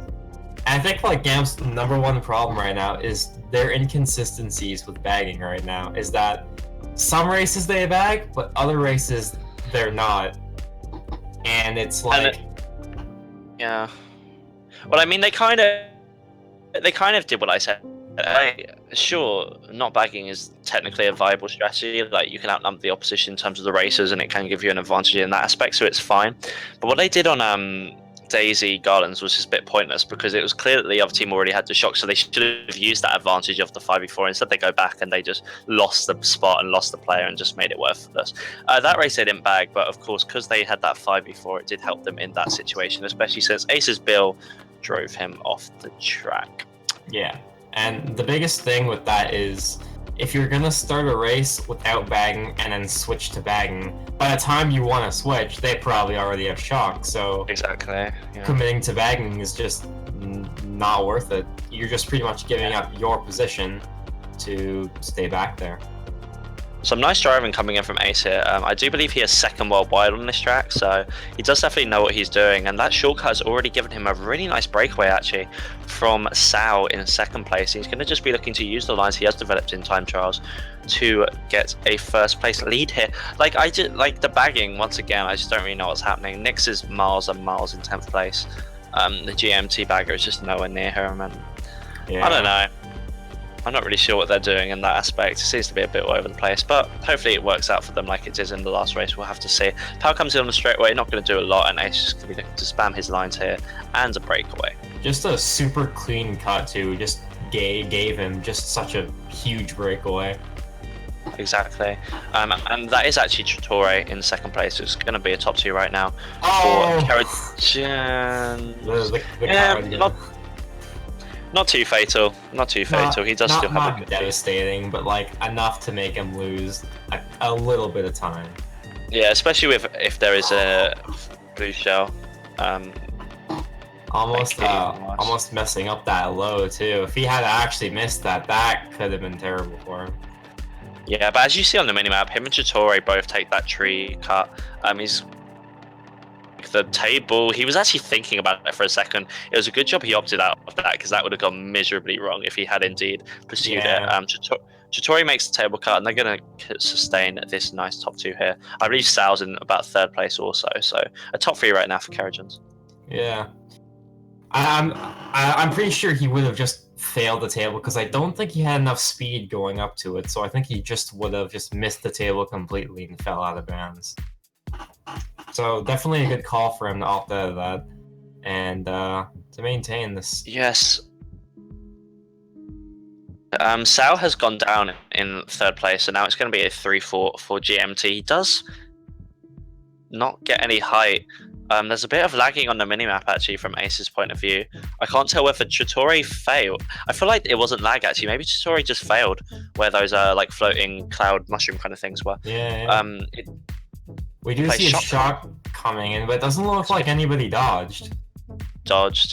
And I think like GAMT's #1 problem right now is their inconsistencies with bagging right now. Is that some races they bag, but other races they're not. And it's like, yeah. Well, I mean, they kind of did what I said. Sure, not bagging is technically a viable strategy. Like, you can outnumber the opposition in terms of the races, and it can give you an advantage in that aspect, so it's fine. But what they did on Daisy Gardens was just a bit pointless, because it was clear that the other team already had the shock, so they should have used that advantage of the 5v4. Instead, they go back and they just lost the spot and lost the player and just made it worthless. That race they didn't bag, but of course, because they had that 5v4, it did help them in that situation, especially since Ace's Bill drove him off the track. Yeah. And the biggest thing with that is, if you're gonna start a race without bagging and then switch to bagging, by the time you want to switch, they probably already have shock. So exactly, yeah. Committing to bagging is just not worth it. You're just pretty much giving up your position to stay back there. Some nice driving coming in from Ace here. I do believe he is second worldwide on this track, so he does definitely know what he's doing, and that shortcut has already given him a really nice breakaway actually from Sao in second place. He's going to just be looking to use the lines he has developed in time trials to get a first place lead here. Like, I just like the bagging once again. I just don't really know what's happening. Nix is miles and miles in 10th place. The GMT bagger is just nowhere near him, and yeah. I don't know. I'm not really sure what they're doing in that aspect. It seems to be a bit all over the place, but hopefully it works out for them like it did in the last race. We'll have to see. Power comes in on the straightaway, not going to do a lot, and Ace is going to be looking to spam his lines here, and a breakaway. Just a super clean cut too. Just gave him just such a huge breakaway. Exactly. And that is actually Trattore in second place. It's going to be a top 2 right now for Kerogens. Not too fatal. Not too fatal. He does still have a good devastating, but like enough to make him lose a little bit of time. Yeah, especially if there is a blue shell. Almost messing up that low too. If he had actually missed that, that could have been terrible for him. Yeah, but as you see on the minimap, him and Trattore both take that tree cut. He's the table. He was actually thinking about it for a second. It was a good job he opted out of that, because that would have gone miserably wrong if he had indeed pursued it. Trattore makes the table cut, and they're going to sustain this nice top 2 here. I believe Sal's in about 3rd place also, so a top 3 right now for Kerogens. Yeah, I'm pretty sure he would have just failed the table, because I don't think he had enough speed going up to it. So I think he just would have just missed the table completely and fell out of bounds. So definitely a good call for him to opt out of that, and to maintain this. Yes. Sao has gone down in 3rd place, and now it's going to be a 3-4 for GMT. He does not get any height. There's a bit of lagging on the minimap actually from Ace's point of view. I can't tell whether Trattore failed. I feel like it wasn't lag actually. Maybe Trattore just failed, where those like floating cloud mushroom kind of things were. Yeah. We do see a shot coming in, but it doesn't look like anybody dodged.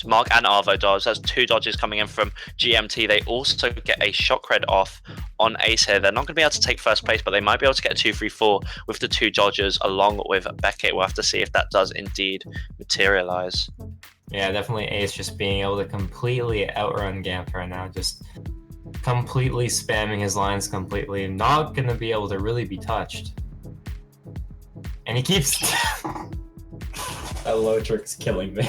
Mark and Arvo dodged. There's 2 dodges coming in from GMT. They also get a shock red off on Ace here. They're not going to be able to take 1st place, but they might be able to get a 2-3-4 with the 2 dodgers along with Beckett. We'll have to see if that does indeed materialize. Yeah, definitely Ace just being able to completely outrun GAMT right now. Just completely spamming his lines completely. Not going to be able to really be touched. And he keeps... That low trick's killing me.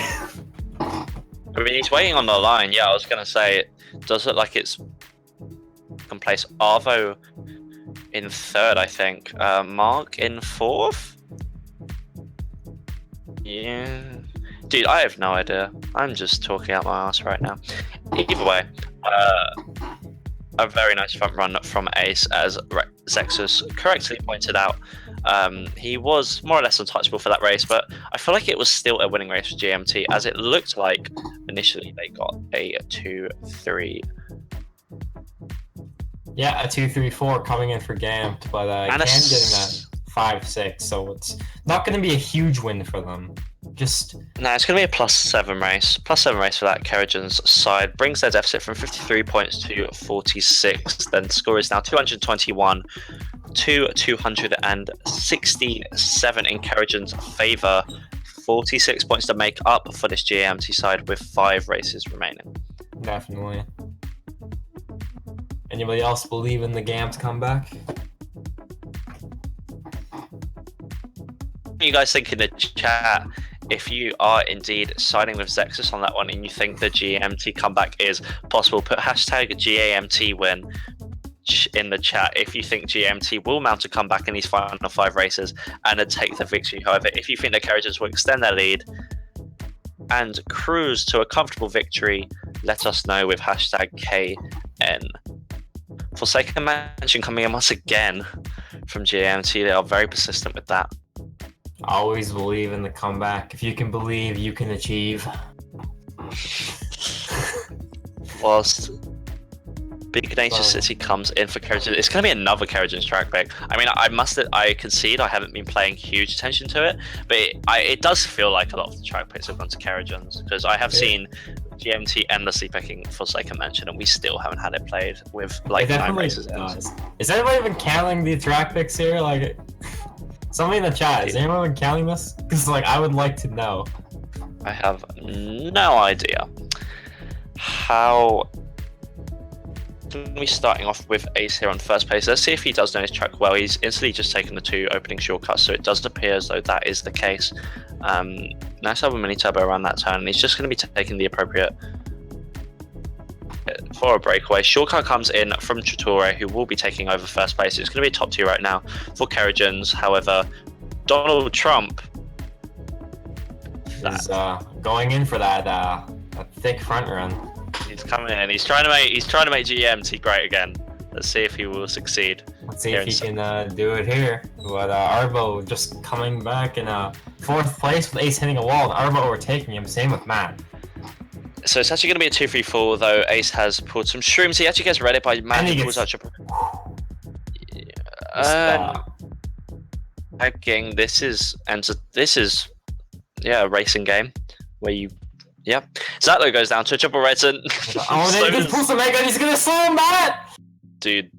I mean, he's waiting on the line. Yeah, I was going to say, it does look like it's can place Arvo in 3rd, I think. Mark in 4th? Yeah. Dude, I have no idea. I'm just talking out my ass right now. Either way, a very nice front run from Ace, as Zexus correctly pointed out. He was more or less untouchable for that race, but I feel like it was still a winning race for GMT, as it looked like initially they got a 2-3. Yeah, a 2-3-4 coming in for GAMT, but Cam getting that 5-6, so it's not going to be a huge win for them. No, it's going to be a +7 race. +7 race for that Kerogens side. Brings their deficit from 53 points to 46. Then the score is now 221 to 267 in Kerogens' favour 46 points to make up for this GAMT side with 5 races remaining. Definitely. Anybody else believe in the GAMT comeback? You guys think in the chat if you are indeed siding with Zexus on that one and you think the GAMT comeback is possible, put hashtag GAMT win in the chat if you think GAMT will mount a comeback in these final 5 races and then take the victory. However, if you think the Kerogens will extend their lead and cruise to a comfortable victory, let us know with hashtag KN. Forsaken Mansion coming in once again from GAMT. They are very persistent with that. Always believe in the comeback. If you can believe, you can achieve. Whilst Big Nature City comes in for Kerogens, it's going to be another Kerogens track pick. I mean, I concede I haven't been paying huge attention to it, but it does feel like a lot of the track picks have gone to Kerogens, because I have seen GMT endlessly picking Forsaken Mansion, and we still haven't had it played with like 9 races. Is anyone even counting the track picks here? Like, somebody in the chat, is anyone counting this? Because like, I would like to know. I have no idea. How we're starting off with Ace here on first place. Let's see if he does know his track well. He's instantly just taken the 2 opening shortcuts, so it does appear as though that is the case. Nice to have a mini turbo around that turn, and he's just going to be taking the appropriate for a breakaway. Shortcut comes in from Tratore, who will be taking over first place. It's going to be a top 2 right now for Kerogens. However, Donald Trump is going in for that thick front run. He's coming in. He's trying to make GMT great again. Let's see if he will succeed. Let's see if he can do it here. But Arvo just coming back in 4th place with Ace hitting a wall, and Arvo overtaking him. Same with Matt. So it's actually going to be a 2-3-4, though Ace has pulled some shrooms. He actually gets read it by Matt. And he pulls gets... Again, this is a racing game where you. Yeah, Zatlo goes down to a triple red and he just pulls the mega and he's gonna slow him back! Dude,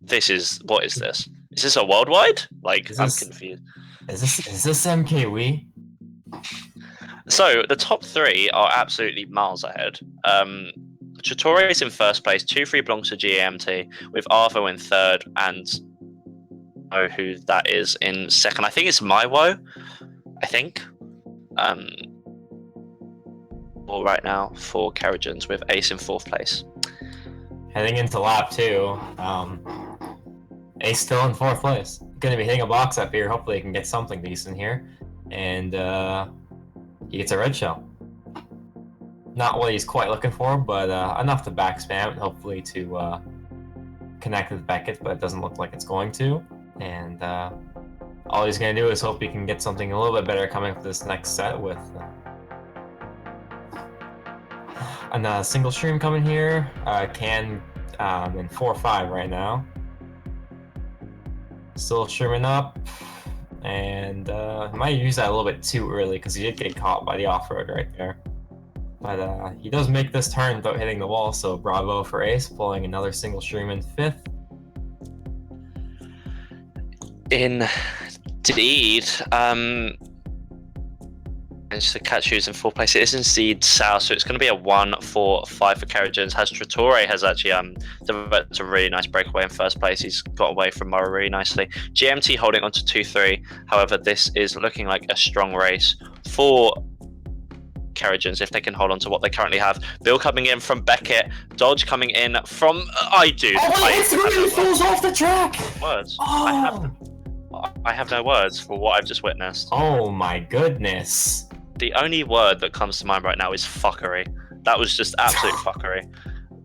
what is this? Is this a worldwide? Like, I'm confused. Is this MK Wii? So, the top 3 are absolutely miles ahead. Tratore is in first place, 2-3 belongs to GAMT, with Arvo in 3rd, and I don't know who that is in 2nd. I think it's Maiwo, I think. Right now for Kerogens with Ace in 4th place. Heading into lap 2, Ace still in 4th place. Gonna be hitting a box up here. Hopefully he can get something decent here. And he gets a red shell. Not what he's quite looking for, but enough to back spam, hopefully to connect with Beckett, but it doesn't look like it's going to. And all he's gonna do is hope he can get something a little bit better coming up this next set with a single stream coming here. Can in 4-5 right now. Still streaming up, and might use that a little bit too early because he did get caught by the off-road right there. But he does make this turn without hitting the wall, so bravo for Ace, pulling another single stream in 5th. Indeed. Managed to catch who's in 4th place. It is indeed South, so it's going to be a 1-4-5 for Kerogens. Tratore has actually developed a really nice breakaway in 1st place. He's got away from Murray really nicely. GMT holding on to 2-3. However, this is looking like a strong race for Kerogens if they can hold on to what they currently have. Bill coming in from Beckett. Dodge coming in from It falls off the track! Words. Oh. I have no words for what I've just witnessed. Oh my goodness. The only word that comes to mind right now is fuckery. That was just absolute fuckery.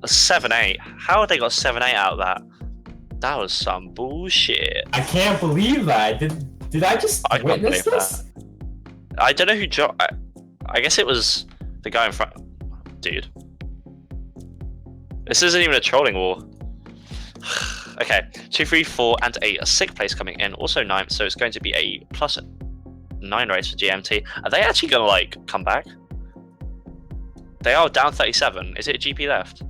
A 7-8. How have they got 7-8 out of that? That was some bullshit. I can't believe that. Did I just witness this? That. I don't know who I guess it was the guy in front. Dude. This isn't even a trolling war. Okay, 2, 3, 4, and a 6th place coming in. Also 9th, so it's going to be a +9 race for GMT. Are they actually going to, like, come back? They are down 37. Is it a GP left?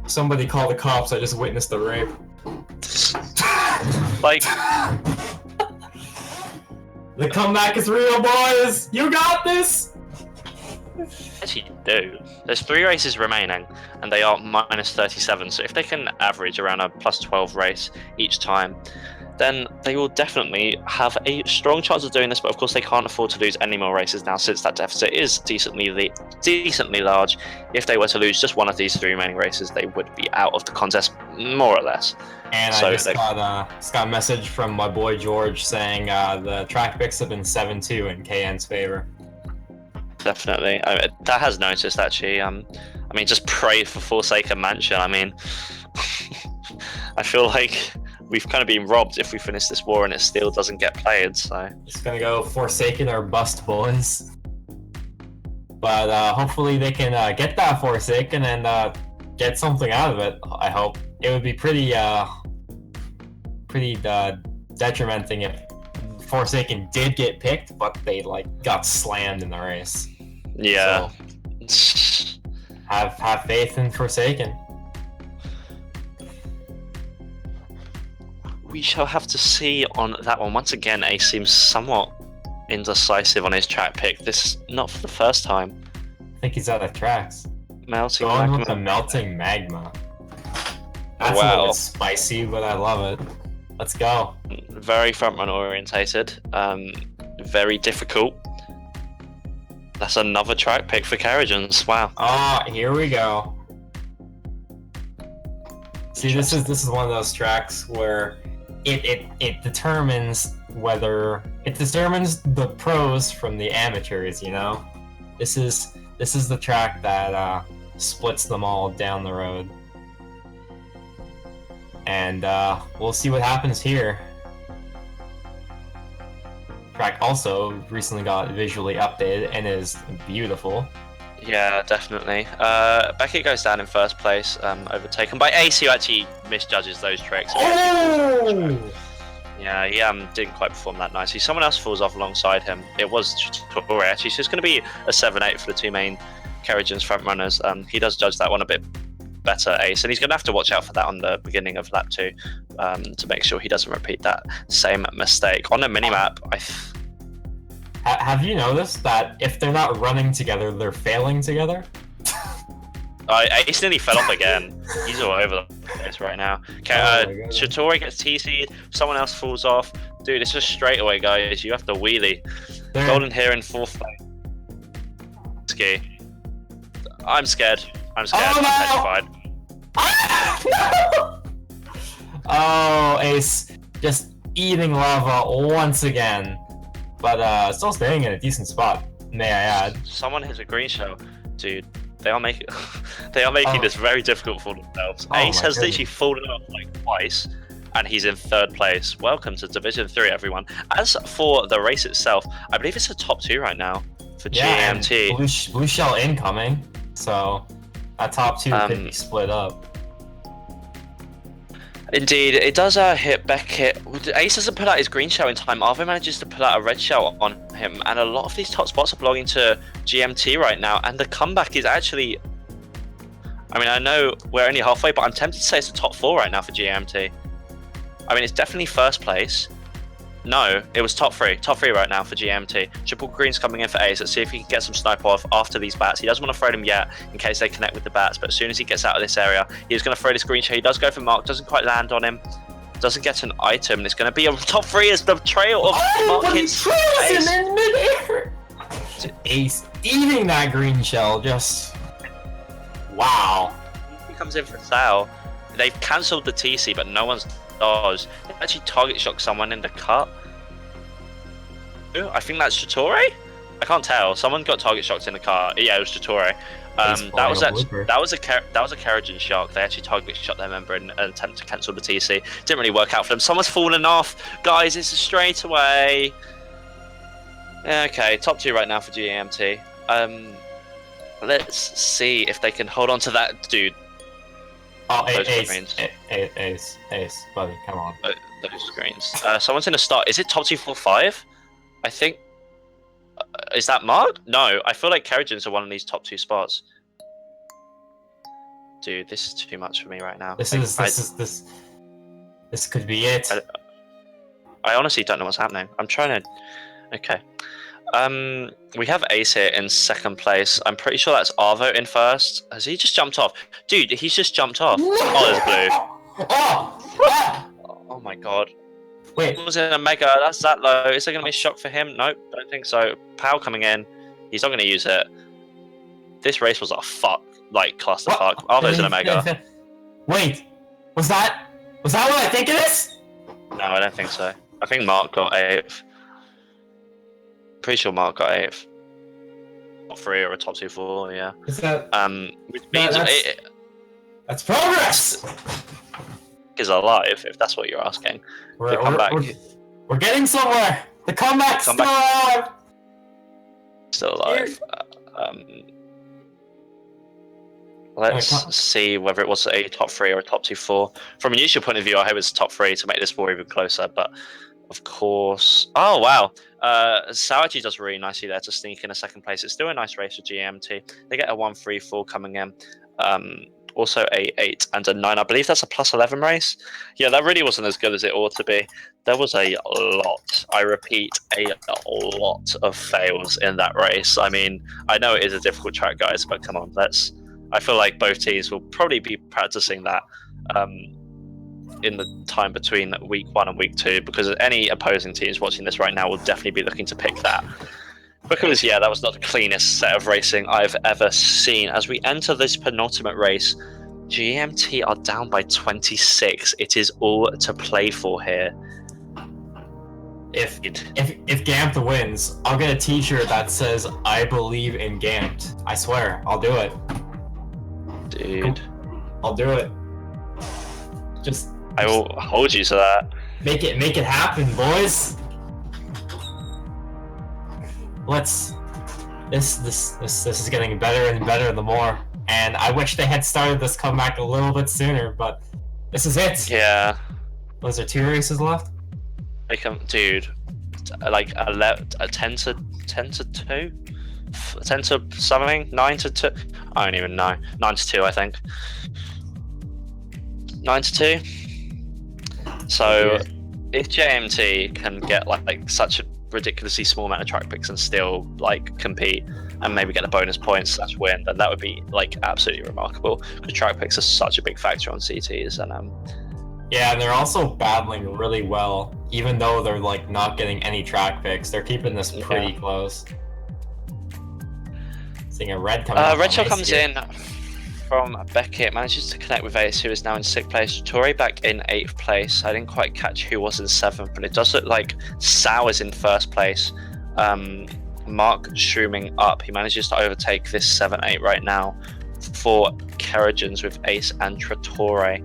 Somebody call the cops. I just witnessed the rape. Like, The comeback is real, boys! You got this! Actually do. There's 3 races remaining, and they are minus 37. So if they can average around a plus 12 race each time, then they will definitely have a strong chance of doing this. But of course, they can't afford to lose any more races now, since that deficit is decently large. If they were to lose just one of these 3 remaining races, they would be out of the contest, more or less. And so I just got a message from my boy George saying the track picks have been 7-2 in KN's favor. Definitely. That has noticed, actually. I mean, just pray for Forsaken Mansion. I mean, I feel like we've kind of been robbed if we finish this war and it still doesn't get played, so... It's gonna go Forsaken or bust, boys. But hopefully they can get that Forsaken and get something out of it, I hope. It would be pretty detrimenting if Forsaken did get picked, but they got slammed in the race. Yeah. So, have faith in Forsaken. We shall have to see on that one. Once again, Ace seems somewhat indecisive on his track pick. This not for the first time. I think he's out of tracks. Melting Going magma. with the melting magma. That's a Wow. little bit spicy, but I love it. Let's go. Very front run orientated. Very difficult. That's another track pick for Kerogens. Wow. Ah, here we go. See, this is one of those tracks where it determines the pros from the amateurs, you know? This is the track that splits them all down the road. And we'll see what happens here. Track also recently got visually updated and is beautiful. Yeah, definitely. Beckett goes down in first place, overtaken by Ace, who actually misjudges those tricks. Oh! Yeah, he didn't quite perform that nicely. Someone else falls off alongside him. It was Torre, actually, so it's going to be a 7-8 for the 2 main Kerogens front runners. He does judge that one a bit better, Ace, and he's going to have to watch out for that on the beginning of lap 2 to make sure he doesn't repeat that same mistake. On the minimap, Have you noticed that if they're not running together, they're failing together? Ace nearly fell off again. He's all over the place right now. Okay, Shatori gets TC'd, someone else falls off. Dude, it's just straight away, guys. You have to wheelie. Golden here in 4th place. Ski. I'm scared. I'm petrified. No! Oh, Ace just eating lava once again. But still staying in a decent spot, may I add. Someone hits a green shell. Dude, they are making this very difficult for themselves. Ace has literally fallen off twice, and he's in 3rd place. Welcome to Division 3, everyone. As for the race itself, I believe it's a top 2 right now for GAMT. Blue shell incoming, so that top 2 could be split up. Indeed, it does hit Beckett. Ace doesn't put out his green shell in time. Arvo manages to put out a red shell on him, and a lot of these top spots are belonging to GMT right now. And the comeback is actually, I mean, I know we're only halfway, but I'm tempted to say it's the top 4 right now for GMT. I mean, it's definitely 1st place. No, it was top 3 right now for GMT. Triple green's coming in for Ace. Let's see if he can get some snipe off after these bats. He doesn't want to throw them yet in case they connect with the bats, but as soon as he gets out of this area, he's going to throw this green shell. He does go for Mark, doesn't quite land on him, doesn't get an item, and it's going to be a top 3 as the trail of Mark hits Ace. In mid-air. Ace eating that green shell, just wow. He comes in for Sal. They've cancelled the TC, but no one's dodged. They actually target shocked someone in the cut. I think that's Shatori? I can't tell. Someone got target shocked in the car. Yeah, it was Shatori. That was a Kerogen shock. They actually target shot their member in an attempt to cancel the TC. Didn't really work out for them. Someone's fallen off. Guys, it's a straightaway. Okay, top 2 right now for GAMT. Let's see if they can hold on to that dude. Oh, Ace, buddy, come on. Those screens. Someone's in a start. Is it top 2, 4, 5? I think. Is that Mark? No, I feel like Kerogens are one of these top 2 spots. Dude, this is too much for me right now. This could be it. I honestly don't know what's happening. I'm trying to. Okay. We have Ace here in second place. I'm pretty sure that's Arvo in first. Has he just jumped off? Dude, he's just jumped off. Oh, there's blue. Oh my god. Wait. Was in a mega? That's that low. Is there going to be a shock for him? Nope, don't think so. Pow coming in. He's not going to use it. This race was a clusterfuck. Arvo's in a mega. Wait, was that what I think it is? No, I don't think so. I think Mark got 8th. Pretty sure Mark got 8th. Top 3 or a top 2 4, yeah. Is that? Which means that's progress. Is alive, if that's what you're asking. We're getting somewhere. The comeback's still alive. Still alive. Let's see whether it was a top 3 or a top 2 4. From a neutral point of view, I hope it's top 3 to make this war even closer. But of course, oh wow, Sao actually does really nicely there to sneak in a second place. It's still a nice race for GAMT. They get a 1-3-4 coming in. Also a 8 and a 9. I believe that's a +11 race. Yeah, that really wasn't as good as it ought to be. There was a lot, I repeat, a lot of fails in that race. I mean, I know it is a difficult track, guys, but come on, I feel like both teams will probably be practicing that in the time between week 1 and week 2, because any opposing teams watching this right now will definitely be looking to pick that. Because, yeah, that was not the cleanest set of racing I've ever seen. As we enter this penultimate race, GMT are down by 26. It is all to play for here. If GAMT wins, I'll get a t-shirt that says, "I believe in GAMT." I swear, I'll do it. Dude. I'll do it. I will hold you to that. Make it happen, boys. This is getting better and better the more, and I wish they had started this comeback a little bit sooner, but this is it. Yeah. Was there 2 races left? Dude, like 10 to 2, 10 to something, 9 to 2. I don't even know. 9 to 2, I think. 9 to 2. So, if JMT can get like such a ridiculously small amount of track picks and still like compete and maybe get the bonus points / win, then that would be like absolutely remarkable, because track picks are such a big factor on CTs. And yeah, and they're also battling really well, even though they're like not getting any track picks. They're keeping this pretty close. Seeing a red coming red shell comes in from Beckett, manages to connect with Ace, who is now in 6th place. Tori back in 8th place. I didn't quite catch who was in 7th, but it does look like Sao is in 1st place. Mark shrooming up. He manages to overtake this 7-8 right now for Kerogens with Ace and Trattore.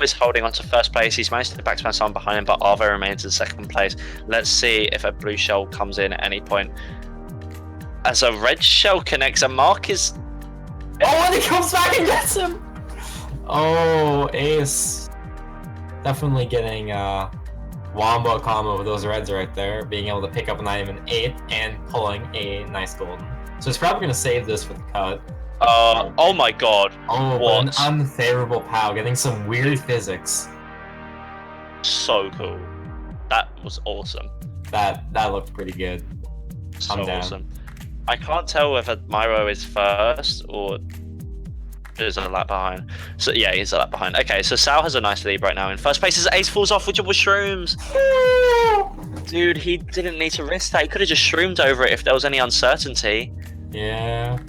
Is holding on to 1st place. He's managed to backspin someone behind him, but Arvo remains in 2nd place. Let's see if a blue shell comes in at any point. As a red shell connects, and Mark is... Oh, and he comes back and gets him! Oh, Ace. Definitely getting wombo combo with those reds right there. Being able to pick up an item in 8th and pulling a nice golden. So he's probably going to save this for the cut. Oh my god. Oh, what? An unfavorable POW, getting some weird physics. So cool. That was awesome. That looked pretty good. So awesome. I can't tell whether Myro is 1st or is a lap behind. So yeah, he's a lap behind. Okay, so Sal has a nice lead right now. In 1st place, his Ace falls off with double shrooms. Dude, he didn't need to risk that. He could have just shroomed over it if there was any uncertainty. Yeah.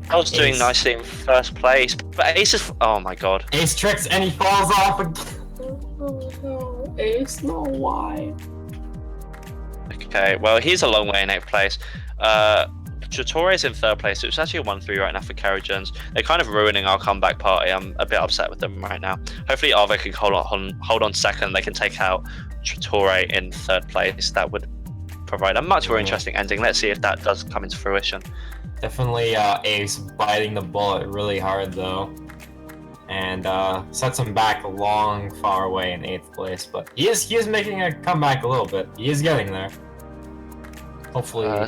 I was doing nicely in 1st place, but Ace is... Oh my god. Ace tricks and he falls off again. Oh no, Ace, no, why? Okay, well, he's a long way in 8th place. Trattore is in 3rd place. It's actually a 1-3 right now for Kerogens. They're kind of ruining our comeback party. I'm a bit upset with them right now. Hopefully Arvo can hold on 2nd. They can take out Trattore in 3rd place. That would provide a much more interesting ending. Let's see if that does come into fruition. Definitely Ace biting the bullet really hard though. And sets him back far away in 8th place. But he is making a comeback a little bit. He is getting there. Hopefully.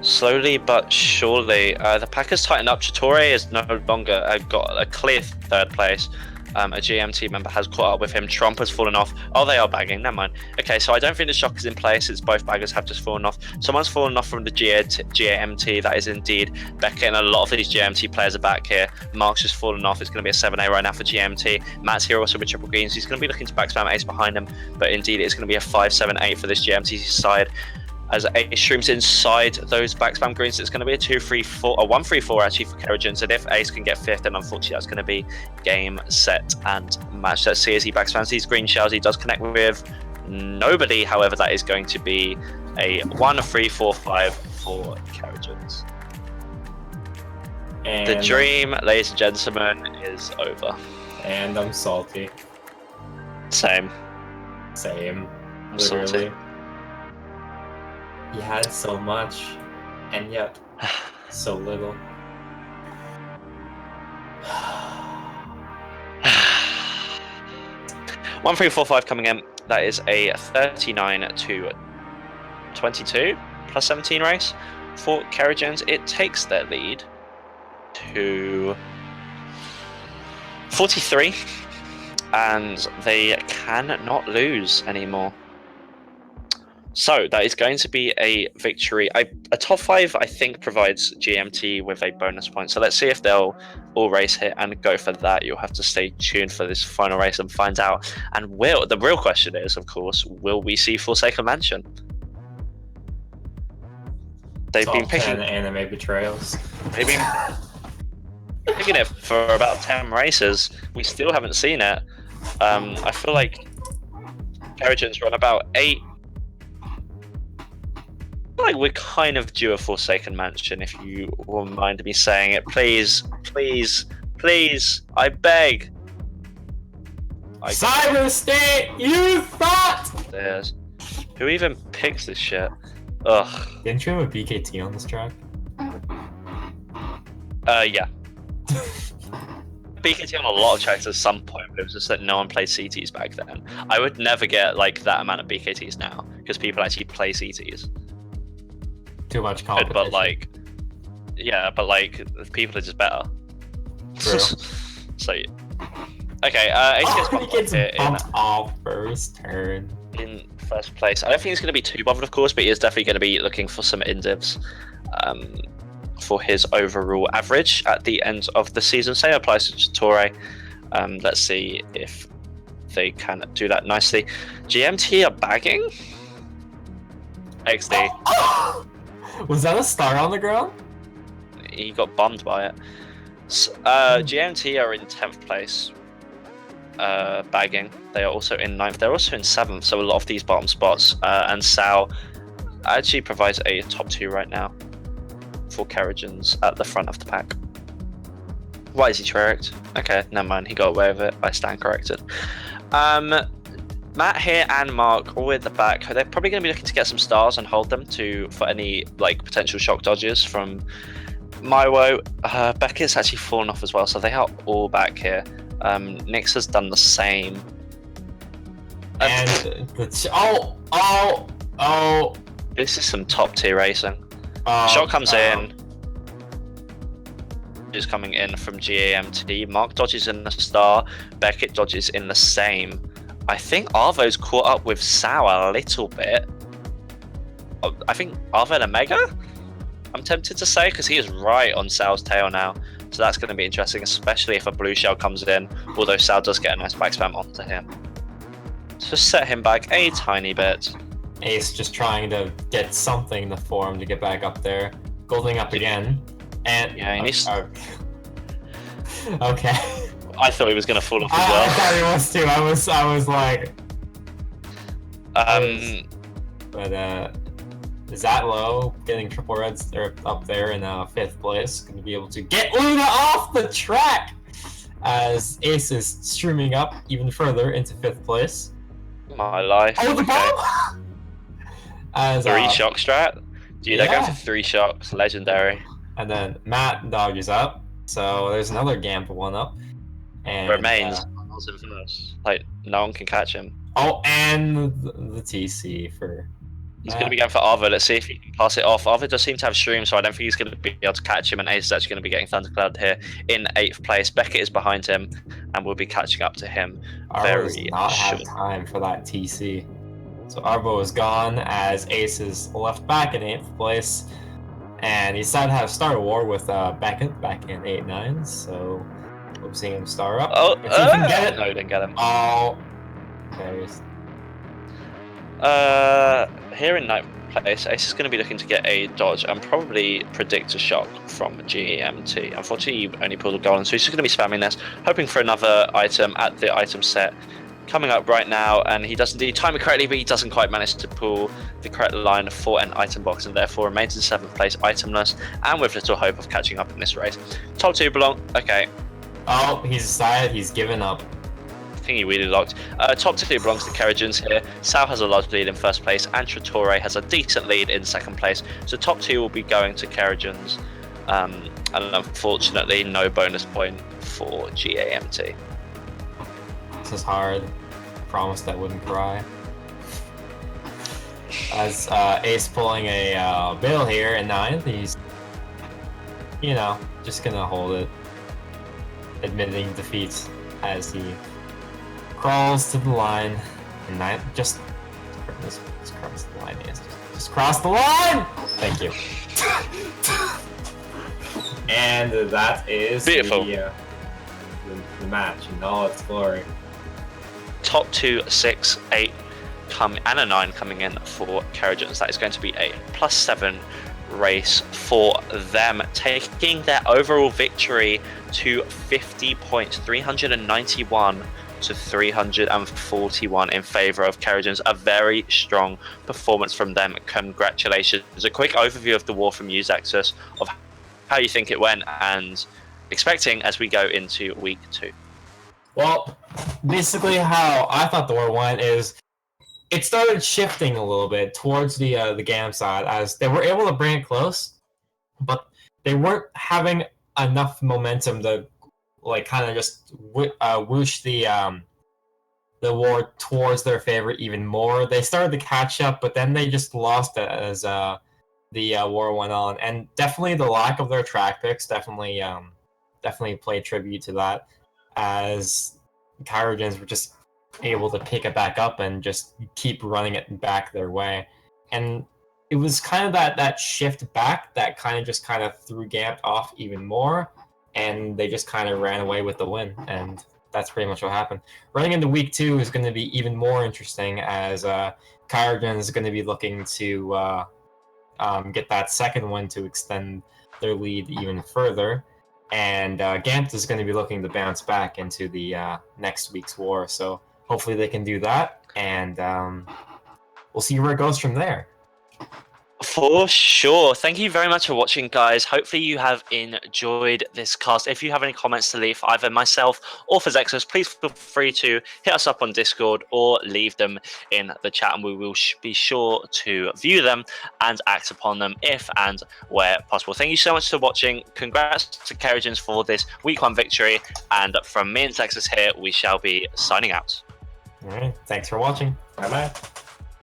Slowly but surely. The pack has tightened up. Trattore is no longer got a clear 3rd place. A GMT member has caught up with him. Trump has fallen off. Oh, they are bagging. Never mind. Okay, so I don't think the shock is in place. It's both baggers have just fallen off. Someone's fallen off from the GAMT. That is indeed Beckett, and a lot of these GMT players are back here. Mark's just fallen off. It's going to be a 7A right now for GMT. Matt's here also with triple greens. He's going to be looking to back spam ace behind him, but indeed it's going to be a 5-7-8 for this GMT side. As ace streams inside those back spam greens, it's going to be a 2-3-4, a 1-3-4 actually for Kerogens. And if ace can get fifth, then unfortunately that's going to be game, set, and match. Let's see as he back spams these green shells. He does connect with nobody. However, that is going to be a 1-3-4-5 for Kerogens. And The dream, ladies and gentlemen, is over. And I'm salty. Same. Same. I'm Literally. salty. He had so much, and yet so little. 1-3-4-5 coming in. That is a 39-22 plus 17 race for Kerogens. It takes their lead to 43, and they cannot lose anymore. So that is going to be a victory. A top 5, I think, provides GMT with a bonus point. So let's see if they'll all race here and go for that. You'll have to stay tuned for this final race and find out. And the real question is, of course, will we see Forsaken Mansion? They've Top been picking 10 anime betrayals. They've been picking it for about 10 races. We still haven't seen it. I feel like Kerogens run about 8. Like we're kind of due a Forsaken Mansion, if you won't mind me saying it. Please, please, please, I beg. Cyber State, you thought! There's who even picks this shit? Ugh. Didn't you have a BKT on this track? Yeah. BKT on a lot of tracks at some point, but it was just that no one played CTs back then. I would never get like that amount of BKTs now because people actually play CTs. Too much competition. But like, yeah, but like people are just better. True. So, okay, ATS he gets bumped off first turn. In first place. I don't think he's going to be too bothered, of course, but he is definitely going to be looking for some indivs for his overall average at the end of the season. Same applies to Torre. Let's see if they can do that nicely. GMT are bagging. XD. Was that a star on the ground? He got bummed by it. GMT are in 10th place, bagging. They are also in 9th. They're also in 7th, so a lot of these bottom spots. And Sal actually provides a top 2 right now for Kerogens at the front of the pack. Why is he correct? Okay, never mind. He got away with it. I stand corrected. Matt here and Mark all in the back. They're probably going to be looking to get some stars and hold them for any like potential shock dodges from Mywo. Beckett's actually fallen off as well, so they are all back here. Nix has done the same. And This is some top tier racing. Shot comes in. Is coming in from GAMT. Mark dodges in the star. Beckett dodges in the same. I think Arvo's caught up with Sal a little bit. I think Arvo and Omega? I'm tempted to say, because he is right on Sal's tail now. So that's going to be interesting, especially if a blue shell comes in, although Sal does get a nice back spam onto him. Just set him back a tiny bit. Ace just trying to get something in the form to get back up there. Golding up again. And yeah, he needs... Okay. I thought he was going to fall off as well. I thought he was too. I was like... But Zatlow getting triple reds up there in 5th place. Going to be able to get Luna off the track! As Ace is streaming up even further into 5th place. My life. Oh, the bomb! As, 3 shock strat? Dude, they're going for 3 shocks. Legendary. And then Matt dodges up. So there's another GAMT 1-up. And remains in first. Like, no one can catch him. Oh, and the TC for He's going to be going for Arvo. Let's see if he can pass it off. Arvo does seem to have stream, so I don't think he's going to be able to catch him. And Ace is actually going to be getting Thundercloud here in 8th place. Beckett is behind him, and we'll be catching up to him Arvo does very not short. have time for that TC. So Arvo is gone as Ace is left back in 8th place. And he decided to have start a war with Beckett back in 8-9. So we're seeing him star up. Oh, if he can get it. No, he didn't get him. Oh, there he is. Here in 9th place, Ace is going to be looking to get a dodge and probably predict a shock from GAMT. Unfortunately, he only pulled a golden, so he's just going to be spamming this, hoping for another item at the item set. Coming up right now, and he does indeed time it correctly, but he doesn't quite manage to pull the correct line for an item box, and therefore remains in 7th place itemless, and with little hope of catching up in this race. Top 2 belong. Okay. Oh, he's decided he's given up. I think he really locked. Top 2 belongs to Kerogens here. Sal has a large lead in 1st place, and Trattore has a decent lead in 2nd place. So top 2 will be going to Kerogens, and unfortunately, no bonus point for GAMT. This is hard. Promised I wouldn't cry. As Ace pulling a Bill here in 9th, he's, you know, just gonna hold it, admitting defeat as he crawls to the line in 9th. Just cross the line, Ace. Just cross the line! Thank you. And that is beautiful. The match in all its glory. Top 2, 6, 8 and a 9 coming in for Kerogens. That is going to be a +7 race for them, taking their overall victory to 50 points, 391 to 341 in favor of Kerogens. A very strong performance from them. Congratulations. A quick overview of the war from you, Zexus, of how you think it went and expecting as we go into week 2. Well, basically how I thought the war went is it started shifting a little bit towards the GAMT side as they were able to bring it close, but they weren't having enough momentum to like kind of just whoosh the war towards their favor even more. They started to catch up, but then they just lost it as the war went on, and definitely the lack of their track picks definitely played tribute to that, as Kerogens were just able to pick it back up and just keep running it back their way. And it was kind of that shift back that kind of threw GAMT off even more, and they just kind of ran away with the win, and that's pretty much what happened. Running into week 2 is going to be even more interesting, as Kerogens is going to be looking to get that second win to extend their lead even further. And GAMT is going to be looking to bounce back into the next week's war. So hopefully they can do that, and we'll see where it goes from there. For sure. Thank you very much for watching, guys. Hopefully you have enjoyed this cast. If you have any comments to leave for either myself or for Zexus, please feel free to hit us up on Discord or leave them in the chat, and we will be sure to view them and act upon them if and where possible. Thank you so much for watching. Congrats to Kerogens for this week 1 victory, and from me and Zexus here, we shall be signing out. All right. Thanks for watching. Bye-bye.